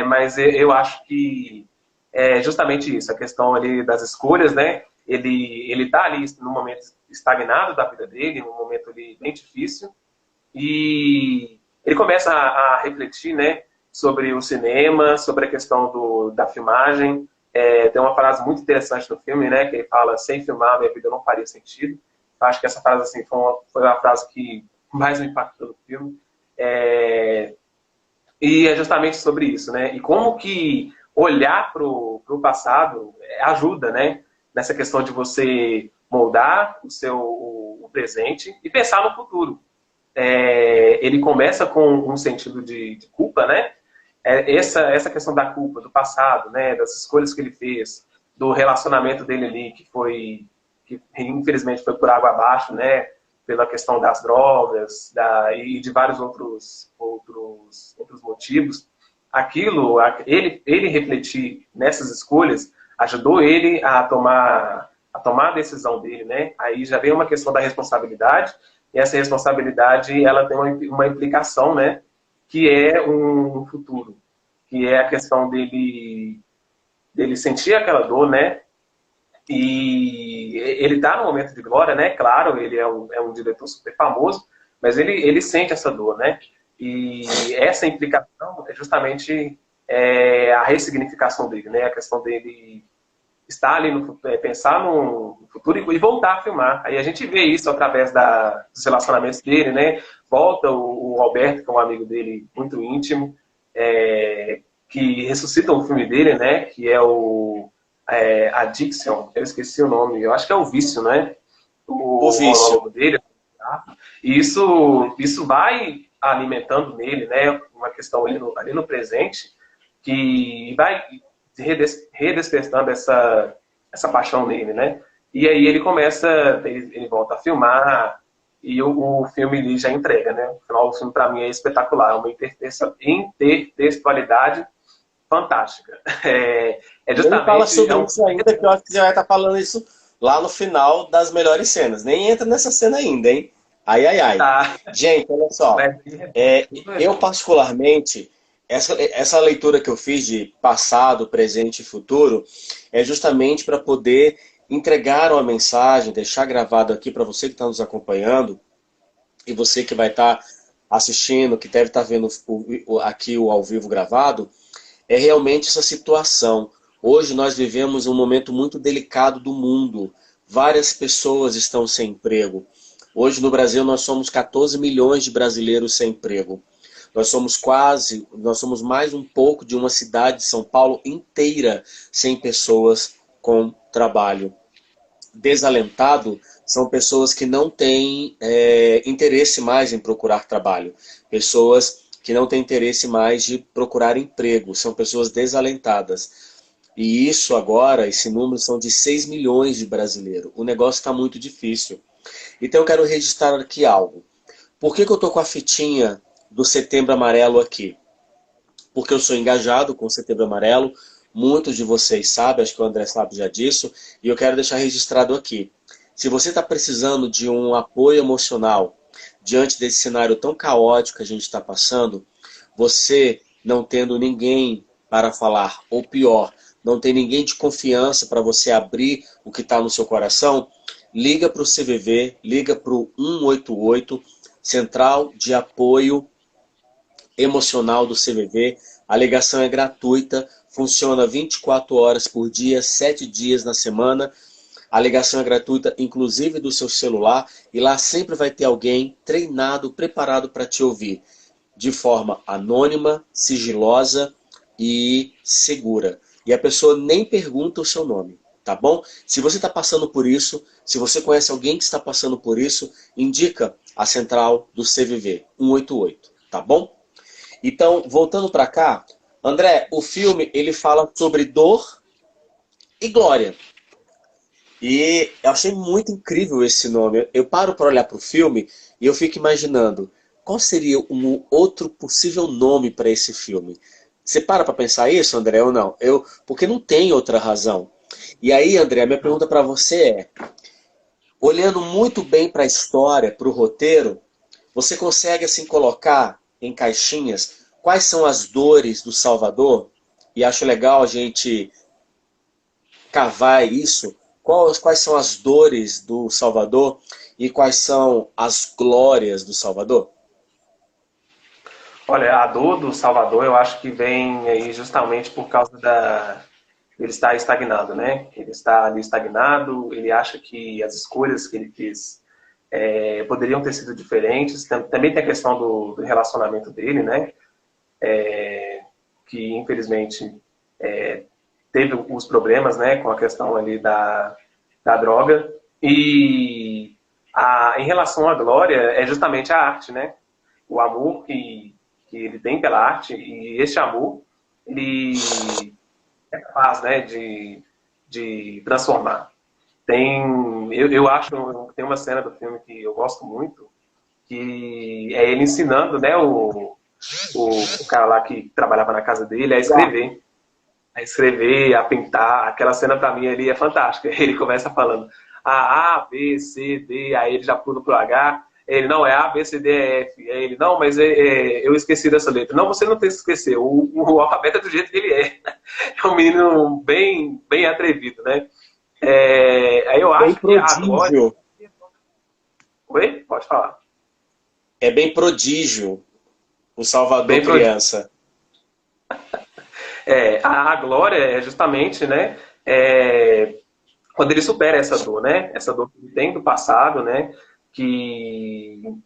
Mas eu acho que é justamente isso, a questão ali das escolhas, né? Ele tá ali num momento estagnado da vida dele, num momento ali bem difícil, e ele começa a refletir, né? sobre o cinema, sobre a questão da filmagem. Tem uma frase muito interessante no filme, né, que ele fala: sem filmar, minha vida não faria sentido. Eu acho que essa frase assim, foi uma frase que mais me impactou no filme. E é justamente sobre isso, né? E como que olhar para o passado ajuda, né? Nessa questão de você moldar o presente e pensar no futuro. Ele começa com um sentido de culpa, né? Essa questão da culpa, do passado, né? Das escolhas que ele fez, do relacionamento dele ali, que infelizmente foi por água abaixo, né? Pela questão das drogas e de vários outros motivos. Ele refletir nessas escolhas ajudou ele a tomar a decisão dele, né? Aí já vem uma questão da responsabilidade, e essa responsabilidade ela tem uma implicação, né? Que é um futuro, que é a questão dele sentir aquela dor, né? E ele está no momento de glória, né? Claro, ele é um diretor super famoso, mas ele sente essa dor, né? E essa implicação é justamente a ressignificação dele, né? A questão dele estar ali, pensar no futuro e voltar a filmar. Aí a gente vê isso através dos relacionamentos dele, né? Volta o Alberto, que é um amigo dele muito íntimo, que ressuscita o filme dele, né? Que é Addiction, eu esqueci o nome, eu acho que é o Vício, né? O O vício. monólogo dele. Tá? E isso vai alimentando nele, né? Uma questão ali no presente, que vai redespertando essa paixão nele, né? E aí ele volta a filmar, e o filme ele já entrega, né? O final do filme, para mim, é espetacular, é uma intertextualidade fantástica. Nem fala Justamente... sobre isso ainda, que eu acho que você vai estar falando isso lá no final das melhores cenas. Nem entra nessa cena ainda, hein? Ai, ai, ai. Tá, Gente, olha só. mas... Eu, particularmente, essa leitura que eu fiz de passado, presente e futuro é justamente para poder entregar uma mensagem, deixar gravado aqui para você que está nos acompanhando e você que vai estar assistindo, que deve estar vendo aqui o ao vivo gravado, é realmente essa situação. Hoje nós vivemos um momento muito delicado do mundo. Várias pessoas estão sem emprego. Hoje no Brasil nós somos 14 milhões de brasileiros sem emprego. Nós somos mais um pouco de uma cidade de São Paulo inteira sem pessoas com trabalho. Desalentado são pessoas que não têm interesse mais em procurar trabalho. Pessoas que não têm interesse mais de procurar emprego. São pessoas desalentadas. E isso agora, esse número são de 6 milhões de brasileiros. O negócio está muito difícil. Então eu quero registrar aqui algo. Por que eu estou com a fitinha do Setembro Amarelo aqui? Porque eu sou engajado com o Setembro Amarelo. Muitos de vocês sabem, acho que o André sabe já disso. E eu quero deixar registrado aqui. Se você está precisando de um apoio emocional diante desse cenário tão caótico que a gente está passando, você não tendo ninguém para falar, ou pior, não tem ninguém de confiança para você abrir o que está no seu coração, liga para o CVV, liga para o 188, Central de Apoio Emocional do CVV. A ligação é gratuita, funciona 24 horas por dia, 7 dias na semana. A ligação é gratuita, inclusive do seu celular, e lá sempre vai ter alguém treinado, preparado para te ouvir, de forma anônima, sigilosa e segura. E a pessoa nem pergunta o seu nome, tá bom? Se você está passando por isso, se você conhece alguém que está passando por isso, indica a central do CVV, 188, tá bom? Então, voltando para cá, André, o filme ele fala sobre dor e glória. E eu achei muito incrível esse nome. Eu paro para olhar para o filme e eu fico imaginando qual seria um outro possível nome para esse filme. Você para pensar isso, André, ou não? Porque não tem outra razão. E aí, André, a minha pergunta para você é, olhando muito bem para a história, para o roteiro, você consegue assim colocar em caixinhas quais são as dores do Salvador? E acho legal a gente cavar isso. Quais são as dores do Salvador e quais são as glórias do Salvador? Olha, a dor do Salvador eu acho que vem aí justamente por causa ele está estagnado, né? Ele está ali estagnado, ele acha que as escolhas que ele fez poderiam ter sido diferentes. Também tem a questão do relacionamento dele, né? Que infelizmente teve os problemas, né? Com a questão ali da droga. E em relação à glória, é justamente a arte, né? O amor que ele tem pela arte, e esse amor, ele é capaz, né, de transformar. Eu acho, tem uma cena do filme que eu gosto muito, que é ele ensinando, né, o cara lá que trabalhava na casa dele a escrever, a pintar. Aquela cena pra mim ali é fantástica. Ele começa falando A, B, C, D, aí ele já pula pro H. Ele, não, é A, B, C, D, E, F. Aí ele, não, mas eu esqueci dessa letra. Não, você não tem que esquecer. O alfabeto é do jeito que ele é. É um menino bem atrevido, né? Aí eu Bem acho que a Glória... prodígio. Oi? Pode falar. É bem prodígio o Salvador Bem prodígio. criança. A glória é justamente, né, quando ele supera essa dor, né, essa dor que ele tem do passado, né,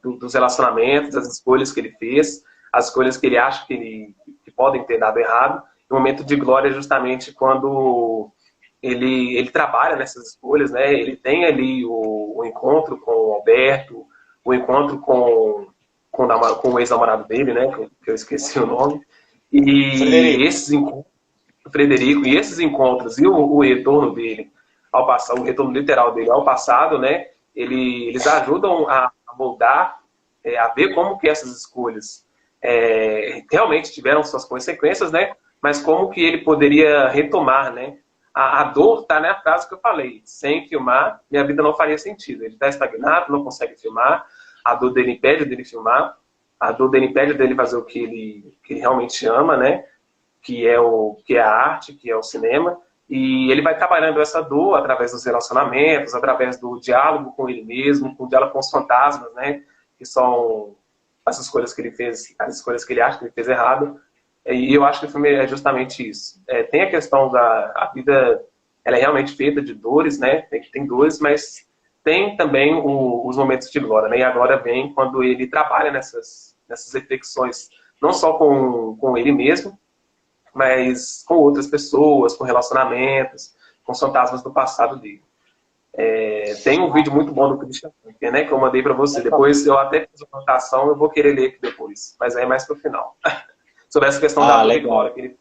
dos relacionamentos, das escolhas que ele fez, as escolhas que ele acha que podem ter dado errado. O momento de glória é justamente quando ele trabalha nessas escolhas, né, ele tem ali o encontro com o Alberto, o encontro com o ex-namorado dele, né, que eu esqueci o nome, e Frederico, esses encontros, Frederico, e esses encontros e o retorno dele ao passado, o retorno literal dele ao passado, né? Eles ajudam a moldar, a ver como que essas escolhas realmente tiveram suas consequências, né? Mas como que ele poderia retomar, né? A dor está na frase que eu falei: sem filmar, minha vida não faria sentido. Ele está estagnado, não consegue filmar, a dor dele impede dele filmar, a dor dele impede dele fazer o que ele realmente ama, né? Que é a arte, que é o cinema, e ele vai trabalhando essa dor através dos relacionamentos, através do diálogo com ele mesmo, com o diálogo com os fantasmas, né? Que são as escolhas que ele fez, as escolhas que ele acha que ele fez errado. E eu acho que o filme é justamente isso. Tem a questão a vida, ela é realmente feita de dores, né? Tem dores, mas tem também os momentos de glória, né? E a glória vem quando ele trabalha nessas reflexões, não só com ele mesmo, mas com outras pessoas, com relacionamentos, com os fantasmas do passado dele. Tem um vídeo muito bom do Christian Dunker, né, que eu mandei para você. Depois eu até fiz uma anotação, eu vou querer ler aqui depois, mas aí é mais pro final. Sobre essa questão da ah, dor e glória. legal.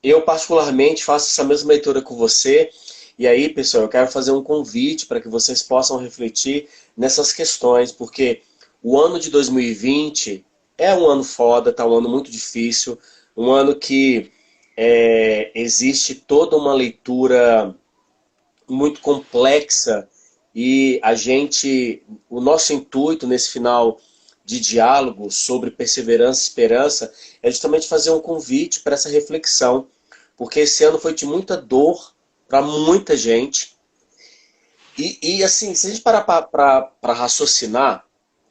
Eu particularmente faço essa mesma leitura com você. E aí, pessoal, eu quero fazer um convite para que vocês possam refletir nessas questões, porque o ano de 2020 é um ano foda, tá um ano muito difícil, um ano que existe toda uma leitura muito complexa e o nosso intuito nesse final de diálogo sobre perseverança e esperança é justamente fazer um convite para essa reflexão, porque esse ano foi de muita dor para muita gente. E assim, se a gente parar para raciocinar,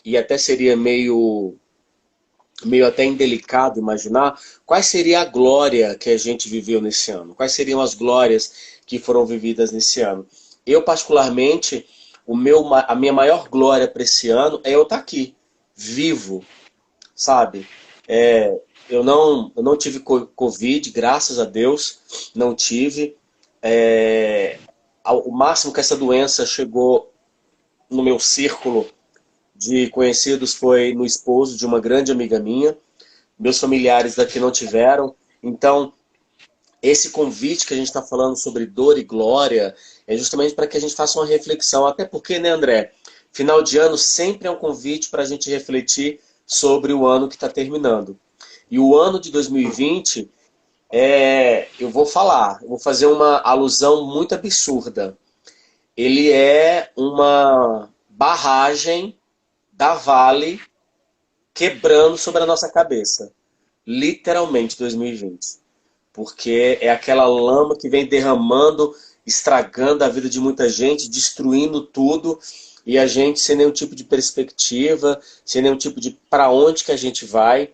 e até seria meio até indelicado imaginar, qual seria a glória que a gente viveu nesse ano? Quais seriam as glórias que foram vividas nesse ano? Eu, particularmente, a minha maior glória para esse ano é eu estar aqui, vivo, sabe? Eu não tive Covid, graças a Deus, não tive. O máximo que essa doença chegou no meu círculo de conhecidos foi no esposo de uma grande amiga minha. Meus familiares daqui não tiveram. Então, esse convite que a gente está falando sobre dor e glória é justamente para que a gente faça uma reflexão. Até porque, né, André? Final de ano sempre é um convite para a gente refletir sobre o ano que está terminando. E o ano de 2020, eu vou fazer uma alusão muito absurda. Ele é uma barragem da Vale quebrando sobre a nossa cabeça. Literalmente 2020. Porque é aquela lama que vem derramando, estragando a vida de muita gente, destruindo tudo. e a gente sem nenhum tipo de perspectiva, sem nenhum tipo de para onde que a gente vai.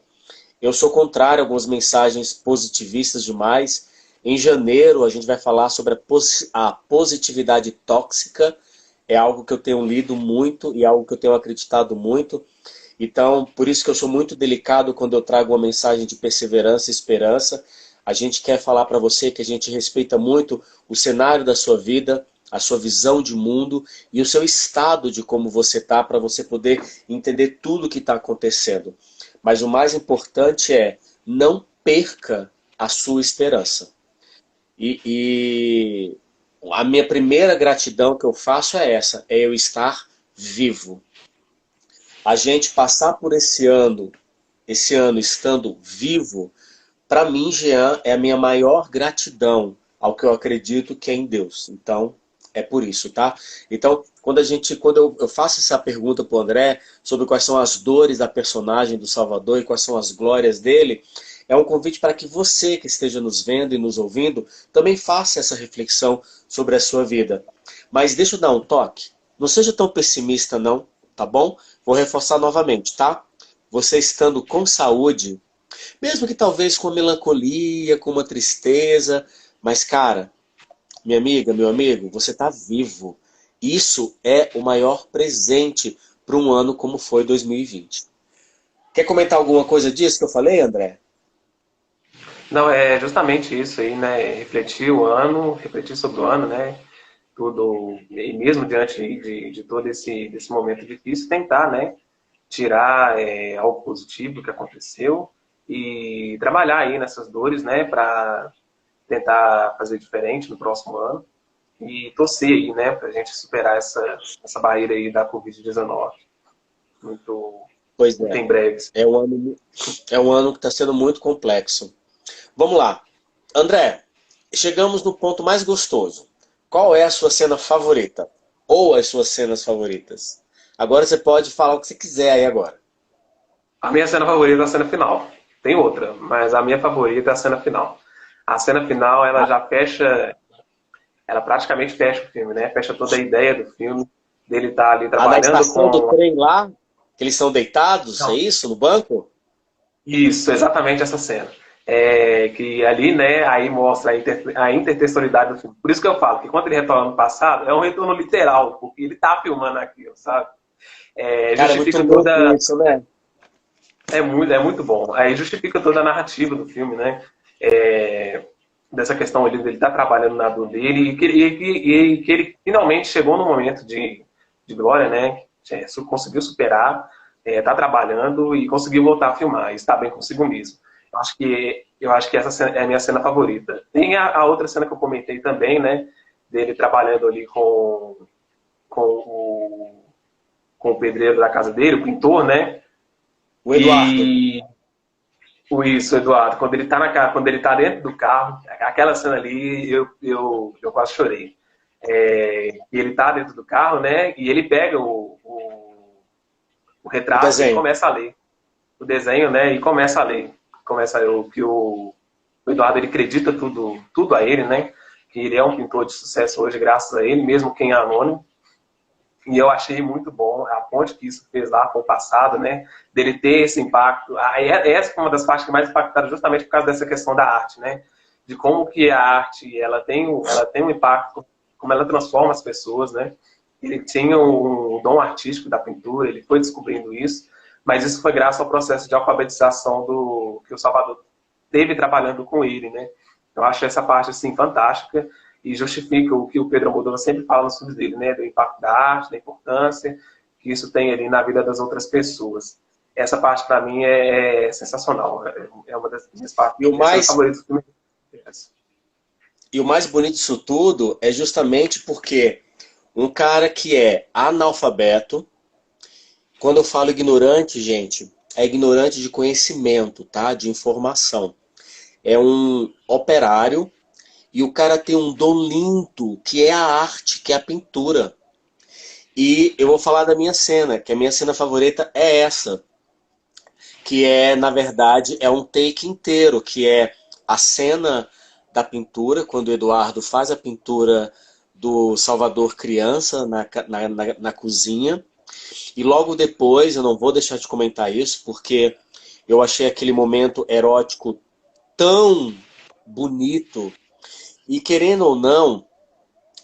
Eu sou contrário a algumas mensagens positivistas demais. Em janeiro a gente vai falar sobre a positividade tóxica. É algo que eu tenho lido muito e algo que eu tenho acreditado muito. Então, por isso que eu sou muito delicado quando eu trago uma mensagem de perseverança e esperança. A gente quer falar para você que a gente respeita muito o cenário da sua vida, a sua visão de mundo e o seu estado de como você está, para você poder entender tudo o que está acontecendo. Mas o mais importante é não perca a sua esperança. E a minha primeira gratidão que eu faço é essa, é eu estar vivo. A gente passar por esse ano estando vivo, para mim, Jean, é a minha maior gratidão ao que eu acredito que é em Deus. Então, é por isso, tá? Então, quando eu faço essa pergunta para o André sobre quais são as dores da personagem do Salvador e quais são as glórias dele, é um convite para que você que esteja nos vendo e nos ouvindo também faça essa reflexão sobre a sua vida. Mas deixa eu dar um toque. Não seja tão pessimista, não, tá bom? Vou reforçar novamente, tá? Você estando com saúde, mesmo que talvez com uma melancolia, com uma tristeza, mas cara, minha amiga, meu amigo, você está vivo. Isso é o maior presente para um ano como foi 2020. Quer comentar alguma coisa disso que eu falei, André? Não, é justamente isso aí, né? Refletir o ano, refletir sobre o ano, né? Tudo, e mesmo diante de todo desse momento difícil, tentar, né? Tirar algo positivo que aconteceu e trabalhar aí nessas dores, né? Para tentar fazer diferente no próximo ano e torcer aí, né? Para a gente superar essa barreira aí da Covid-19 muito, Pois muito é. em breve. É um ano que está sendo muito complexo. Vamos lá. André, chegamos no ponto mais gostoso. Qual é a sua cena favorita? Ou as suas cenas favoritas? Agora você pode falar o que você quiser aí agora. A minha cena favorita é a cena final. Tem outra, mas a minha favorita é a cena final. A cena final, ela A, já fecha, ela praticamente fecha o filme, né? Fecha toda a ideia do filme, dele estar ali a da trabalhando estação do com... trem lá, que eles são deitados, é Não, isso? No banco? isso, exatamente essa cena. É, que ali, né, aí mostra a intertextualidade do filme. Por isso que eu falo que quando ele retorna no passado, é um retorno literal, porque ele tá filmando aquilo, sabe? É, Cara, é muito justifica louco toda... isso, né? é muito bom. Aí justifica toda a narrativa do filme, né? É, dessa questão ali dele estar trabalhando na dor dele e que ele finalmente chegou no momento de glória, né? Conseguiu superar, tá trabalhando e conseguiu voltar a filmar, e está bem consigo mesmo. Eu acho que essa cena é a minha cena favorita. Tem a outra cena que eu comentei também, né? Dele trabalhando ali com, o, com o pedreiro da casa dele, o pintor, né? O Eduardo. E isso, Eduardo, quando ele tá dentro do carro, aquela cena ali, eu quase chorei. E ele tá dentro do carro, né? E ele pega o O retrato e ele desenho. começa a ler o desenho, né? E começa a ler. Começa o Eduardo ele acredita tudo a ele, né? Que ele é um pintor de sucesso hoje, graças a ele, mesmo quem é anônimo. E eu achei muito bom a ponte que isso fez lá com o passado, né? Dele ter esse impacto. Essa foi uma das partes que mais impactaram justamente por causa dessa questão da arte, né? De como que a arte ela tem um impacto, como ela transforma as pessoas, né? Ele tinha um dom artístico da pintura, ele foi descobrindo isso, mas isso foi graças ao processo de alfabetização que o Salvador teve trabalhando com ele, né? Eu acho essa parte assim fantástica e justifica o que o Pedro Almodóvar sempre fala nos filmes dele, né? Do impacto da arte, da importância que isso tem ali na vida das outras pessoas. Essa parte para mim é sensacional. É uma das minhas partes, E o minhas cenas mais, favoritas do filme. e o mais bonito disso tudo é justamente porque um cara que é analfabeto, quando eu falo ignorante, gente, é ignorante de conhecimento, tá? De informação. É um operário e o cara tem um dom lindo, que é a arte, que é a pintura. E eu vou falar da minha cena, que a minha cena favorita é essa, que é, na verdade, é um take inteiro, que é a cena da pintura, quando o Eduardo faz a pintura do Salvador criança na cozinha. E logo depois, eu não vou deixar de comentar isso, porque eu achei aquele momento erótico tão bonito. E querendo ou não,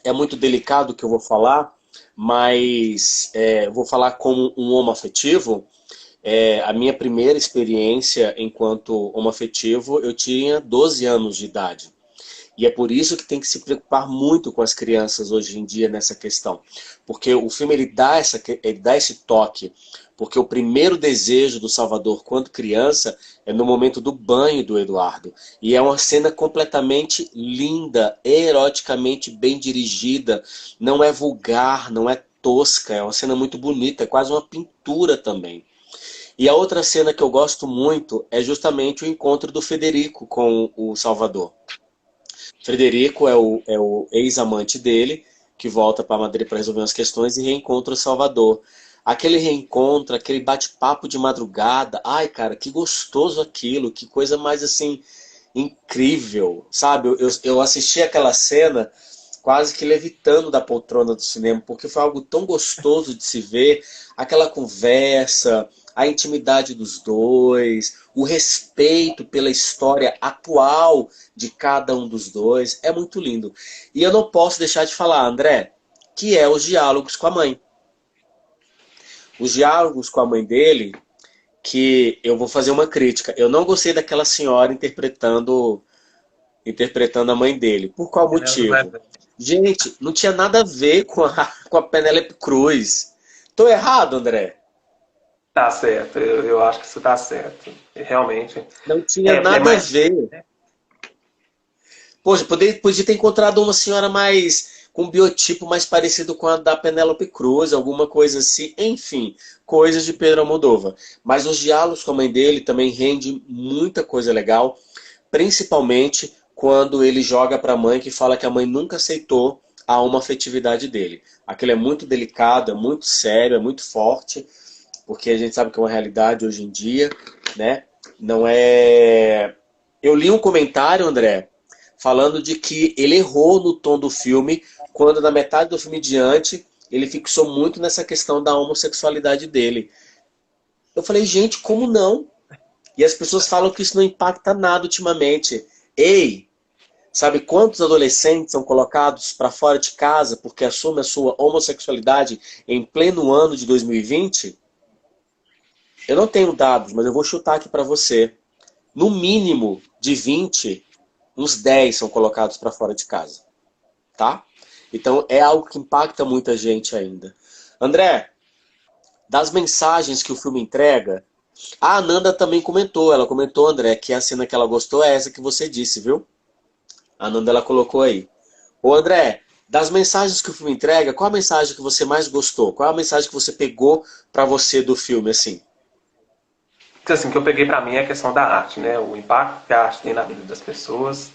é muito delicado o que eu vou falar, mas vou falar como um homoafetivo. A minha primeira experiência enquanto homoafetivo, eu tinha 12 anos de idade. E é por isso que tem que se preocupar muito com as crianças hoje em dia nessa questão. Porque o filme ele dá esse toque. Porque o primeiro desejo do Salvador quando criança é no momento do banho do Eduardo. E é uma cena completamente linda, eroticamente bem dirigida. Não é vulgar, não é tosca. É uma cena muito bonita, é quase uma pintura também. E a outra cena que eu gosto muito é justamente o encontro do Federico com o Salvador. Frederico é o ex-amante dele, que volta para Madrid para resolver umas questões e reencontra o Salvador. Aquele reencontro, aquele bate-papo de madrugada, ai cara, que gostoso aquilo, que coisa mais assim, incrível, sabe? Eu assisti aquela cena quase que levitando da poltrona do cinema, porque foi algo tão gostoso de se ver, aquela conversa, a intimidade dos dois, o respeito pela história atual de cada um dos dois, é muito lindo. E eu não posso deixar de falar, André, que é os diálogos com a mãe. Os diálogos com a mãe dele, que eu vou fazer uma crítica. Eu não gostei daquela senhora interpretando a mãe dele. Por qual motivo? Gente, não tinha nada a ver com a Penélope Cruz. Tô errado, André? Tá certo, eu acho que isso tá certo. Realmente. Não tinha nada a Mais. ver. Poxa, podia ter encontrado uma senhora mais com um biotipo mais parecido com a da Penélope Cruz, alguma coisa assim. Enfim, coisas de Pedro Almodóvar. Mas os diálogos com a mãe dele também rende muita coisa legal, principalmente quando ele joga para a mãe que fala que a mãe nunca aceitou a homoafetividade dele. Aquilo é muito delicado, é muito sério, é muito forte, porque a gente sabe que é uma realidade hoje em dia, né? Não é... Eu li um comentário, André, falando de que ele errou no tom do filme, quando na metade do filme em diante, ele fixou muito nessa questão da homossexualidade dele. Eu falei, gente, como não? E as pessoas falam que isso não impacta nada ultimamente. Ei, sabe quantos adolescentes são colocados para fora de casa porque assumem a sua homossexualidade em pleno ano de 2020? Eu não tenho dados, mas eu vou chutar aqui para você. No mínimo de 20, uns 10 são colocados para fora de casa. Tá? Então é algo que impacta muita gente ainda. André, das mensagens que o filme entrega, a Ananda também comentou. Ela comentou, André, que a cena que ela gostou é essa que você disse, viu? A Ananda ela colocou aí. Ô André, das mensagens que o filme entrega, qual a mensagem que você mais gostou? Qual a mensagem que você pegou para você do filme, assim? Assim, o que eu peguei para mim é a questão da arte, né? O impacto que a arte tem na vida das pessoas.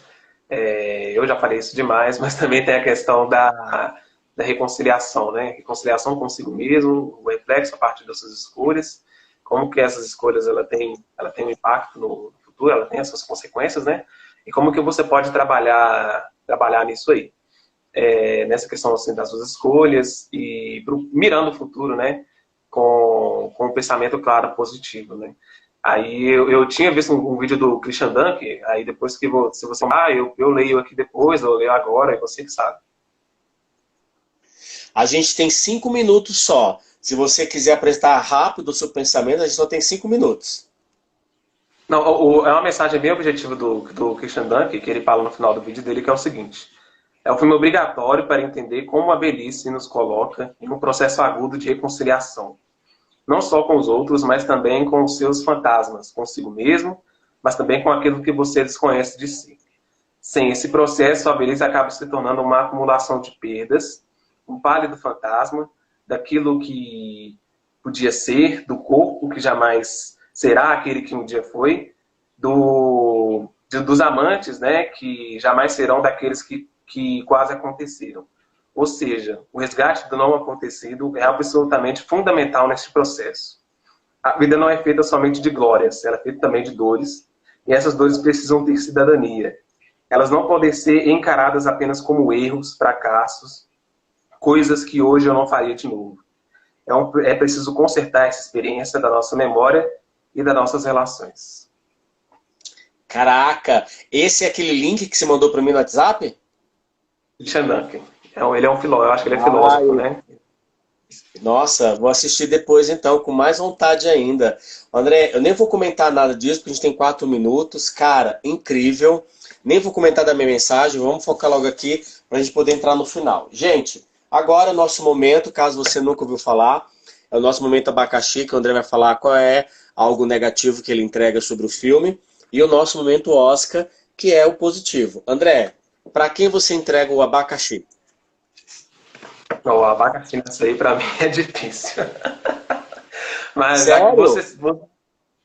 Eu já falei isso demais, mas também tem a questão da reconciliação, né? Reconciliação consigo mesmo, o reflexo a partir das suas escolhas, como que essas escolhas ela tem um impacto no futuro, ela tem as suas consequências, né? E como que você pode trabalhar nisso aí. Nessa questão assim, das suas escolhas e mirando o futuro, né? Com um pensamento claro, positivo, né? Aí eu tinha visto um vídeo do Christian Dunker, aí depois que se você... eu leio aqui depois, eu leio agora, e você que sabe. A gente tem 5 minutos só. Se você quiser apresentar rápido o seu pensamento, a gente só tem 5 minutos. Não, é uma mensagem bem objetiva do Christian Dunker, que ele fala no final do vídeo dele, que é o seguinte: é um filme obrigatório para entender como a velhice nos coloca em um processo agudo de reconciliação. Não só com os outros, mas também com os seus fantasmas, consigo mesmo, mas também com aquilo que você desconhece de si. Sem esse processo, a velhice acaba se tornando uma acumulação de perdas, um pálido fantasma daquilo que podia ser, do corpo que jamais será aquele que um dia foi, dos amantes, né, que jamais serão daqueles que quase aconteceram. Ou seja, o resgate do não acontecido é absolutamente fundamental nesse processo. A vida não é feita somente de glórias, ela é feita também de dores, e essas dores precisam ter cidadania. Elas não podem ser encaradas apenas como erros, fracassos, coisas que hoje eu não faria de novo. É preciso consertar essa experiência da nossa memória e das nossas relações. Caraca, esse é aquele link que você mandou para mim no WhatsApp? Richard Duncan. Ele é um filósofo, eu acho que ele é Ah, filósofo, né? nossa, vou assistir depois então, com mais vontade ainda. André, eu nem vou comentar nada disso, porque a gente tem 4 minutos. Cara, incrível. Nem vou comentar da minha mensagem, vamos focar logo aqui para a gente poder entrar no final. Gente, agora é o nosso momento, caso você nunca ouviu falar, é o nosso momento abacaxi, que o André vai falar qual é algo negativo que ele entrega sobre o filme, e o nosso momento Oscar, que é o positivo. André, para quem você entrega o abacaxi? O abacaxi nessa aí, pra mim, é difícil. Mas já que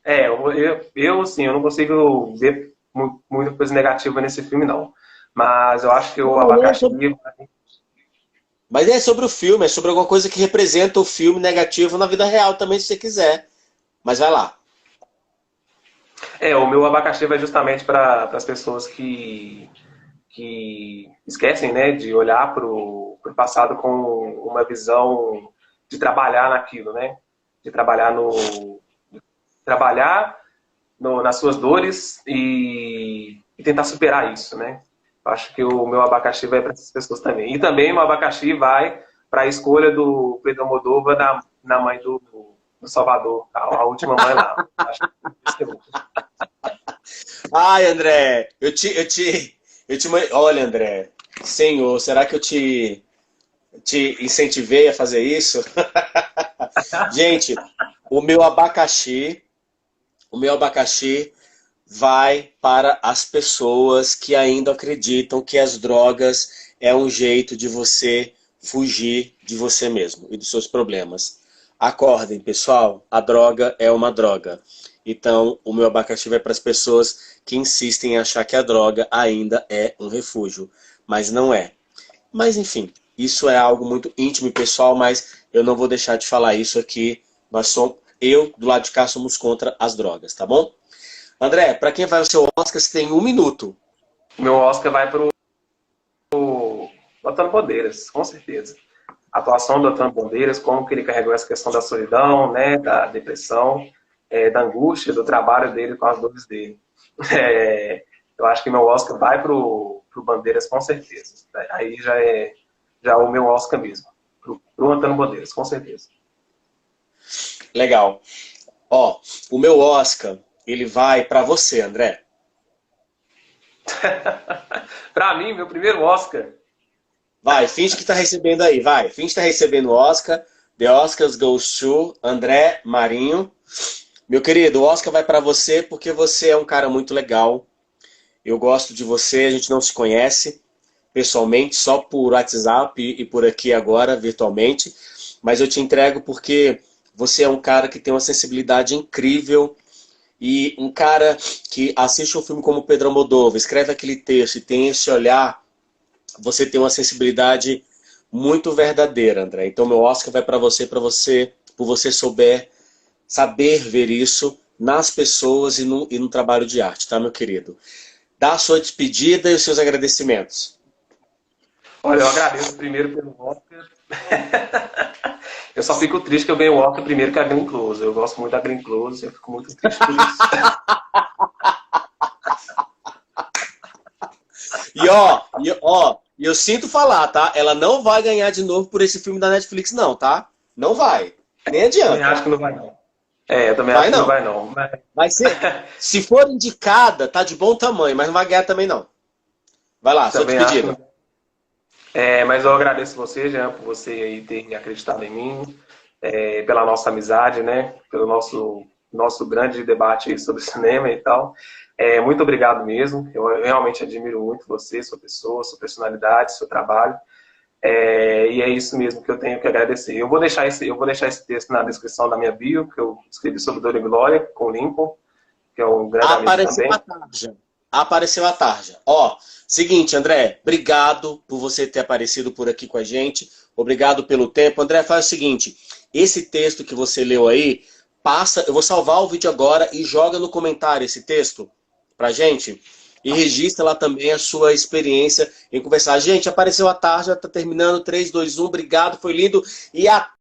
Sério? assim, eu não consigo ver muita coisa negativa nesse filme, não. Mas eu acho que o Não, abacaxi. mas é sobre o filme, é sobre alguma coisa que representa o filme negativo na vida real também, se você quiser. Mas vai lá. O meu abacaxi vai justamente para as pessoas que esquecem, né, de olhar para o passado com uma visão de trabalhar naquilo, né? De nas suas dores e tentar superar isso, né? Acho que o meu abacaxi vai para essas pessoas também. E também o abacaxi vai para a escolha do Pedro Almodóvar na mãe do Salvador, a última mãe lá. Acho que Ai, André, olha, André, Senhor, será que eu te incentivei a fazer isso? Gente, o meu abacaxi, o meu abacaxi vai para as pessoas que ainda acreditam que as drogas é um jeito de você fugir de você mesmo e dos seus problemas. Acordem, pessoal, a droga é uma droga. Então, o meu abacaxi vai para as pessoas que insistem em achar que a droga ainda é um refúgio, mas não é. Mas enfim, isso é algo muito íntimo e pessoal, mas eu não vou deixar de falar isso aqui. Eu, do lado de cá, somos contra as drogas, tá bom? André, para quem vai o seu Oscar, você tem 1 minuto. o meu Oscar vai para o Antônio Bandeiras, com certeza. A atuação do Antônio Bandeiras, como que ele carregou essa questão da solidão, né, da depressão, da angústia, do trabalho dele com as dores dele. Eu acho que meu Oscar vai pro Bandeiras, com certeza. Aí já o meu Oscar mesmo. Pro Antônio Bandeiras, com certeza. Legal. Ó, o meu Oscar, ele vai para você, André. Pra mim, meu primeiro Oscar. Vai, finge que tá recebendo aí, vai. Finge que tá recebendo o Oscar. The Oscars goes to André Marinho. Meu querido, o Oscar vai para você porque você é um cara muito legal. Eu gosto de você, a gente não se conhece pessoalmente, só por WhatsApp e por aqui agora, virtualmente. Mas eu te entrego porque você é um cara que tem uma sensibilidade incrível e um cara que assiste um filme como Pedro Almodóvar, escreve aquele texto e tem esse olhar, você tem uma sensibilidade muito verdadeira, André. Então meu Oscar vai para você, por você saber ver isso nas pessoas e no trabalho de arte, tá, meu querido? Dá a sua despedida e os seus agradecimentos. Olha, eu agradeço primeiro pelo Oscar. Eu só fico triste que eu ganhei o Oscar primeiro que a Glenn Close. Eu gosto muito da Glenn Close, eu fico muito triste por isso. E eu sinto falar, tá? Ela não vai ganhar de novo por esse filme da Netflix, não, tá? Não vai. Nem Eu também adianta. acho que não vai, não. Eu também Vai acho que não não. vai, não. Vai ser. Se for indicada, tá de bom tamanho, mas não vai ganhar também, não. Vai lá, sua Também acho que despedida. não. Mas eu agradeço você, Jean, por você aí ter acreditado em mim, pela nossa amizade, né? Pelo nosso grande debate aí sobre cinema e tal. Muito obrigado mesmo. Eu realmente admiro muito você, sua pessoa, sua personalidade, seu trabalho. E é isso mesmo que eu tenho que agradecer. Eu vou deixar esse texto na descrição da minha bio, que eu escrevi sobre Dor e Glória, com o Lincoln, que é um grande amigo Apareceu também. a tarja. Apareceu a tarja. Ó, seguinte, André, obrigado por você ter aparecido por aqui com a gente. Obrigado pelo tempo. André, faz o seguinte, esse texto que você leu aí, eu vou salvar o vídeo agora e joga no comentário esse texto pra gente. E registra lá também a sua experiência em conversar. Gente, apareceu a tarde, já está terminando. 3, 2, 1, obrigado, foi lindo. E até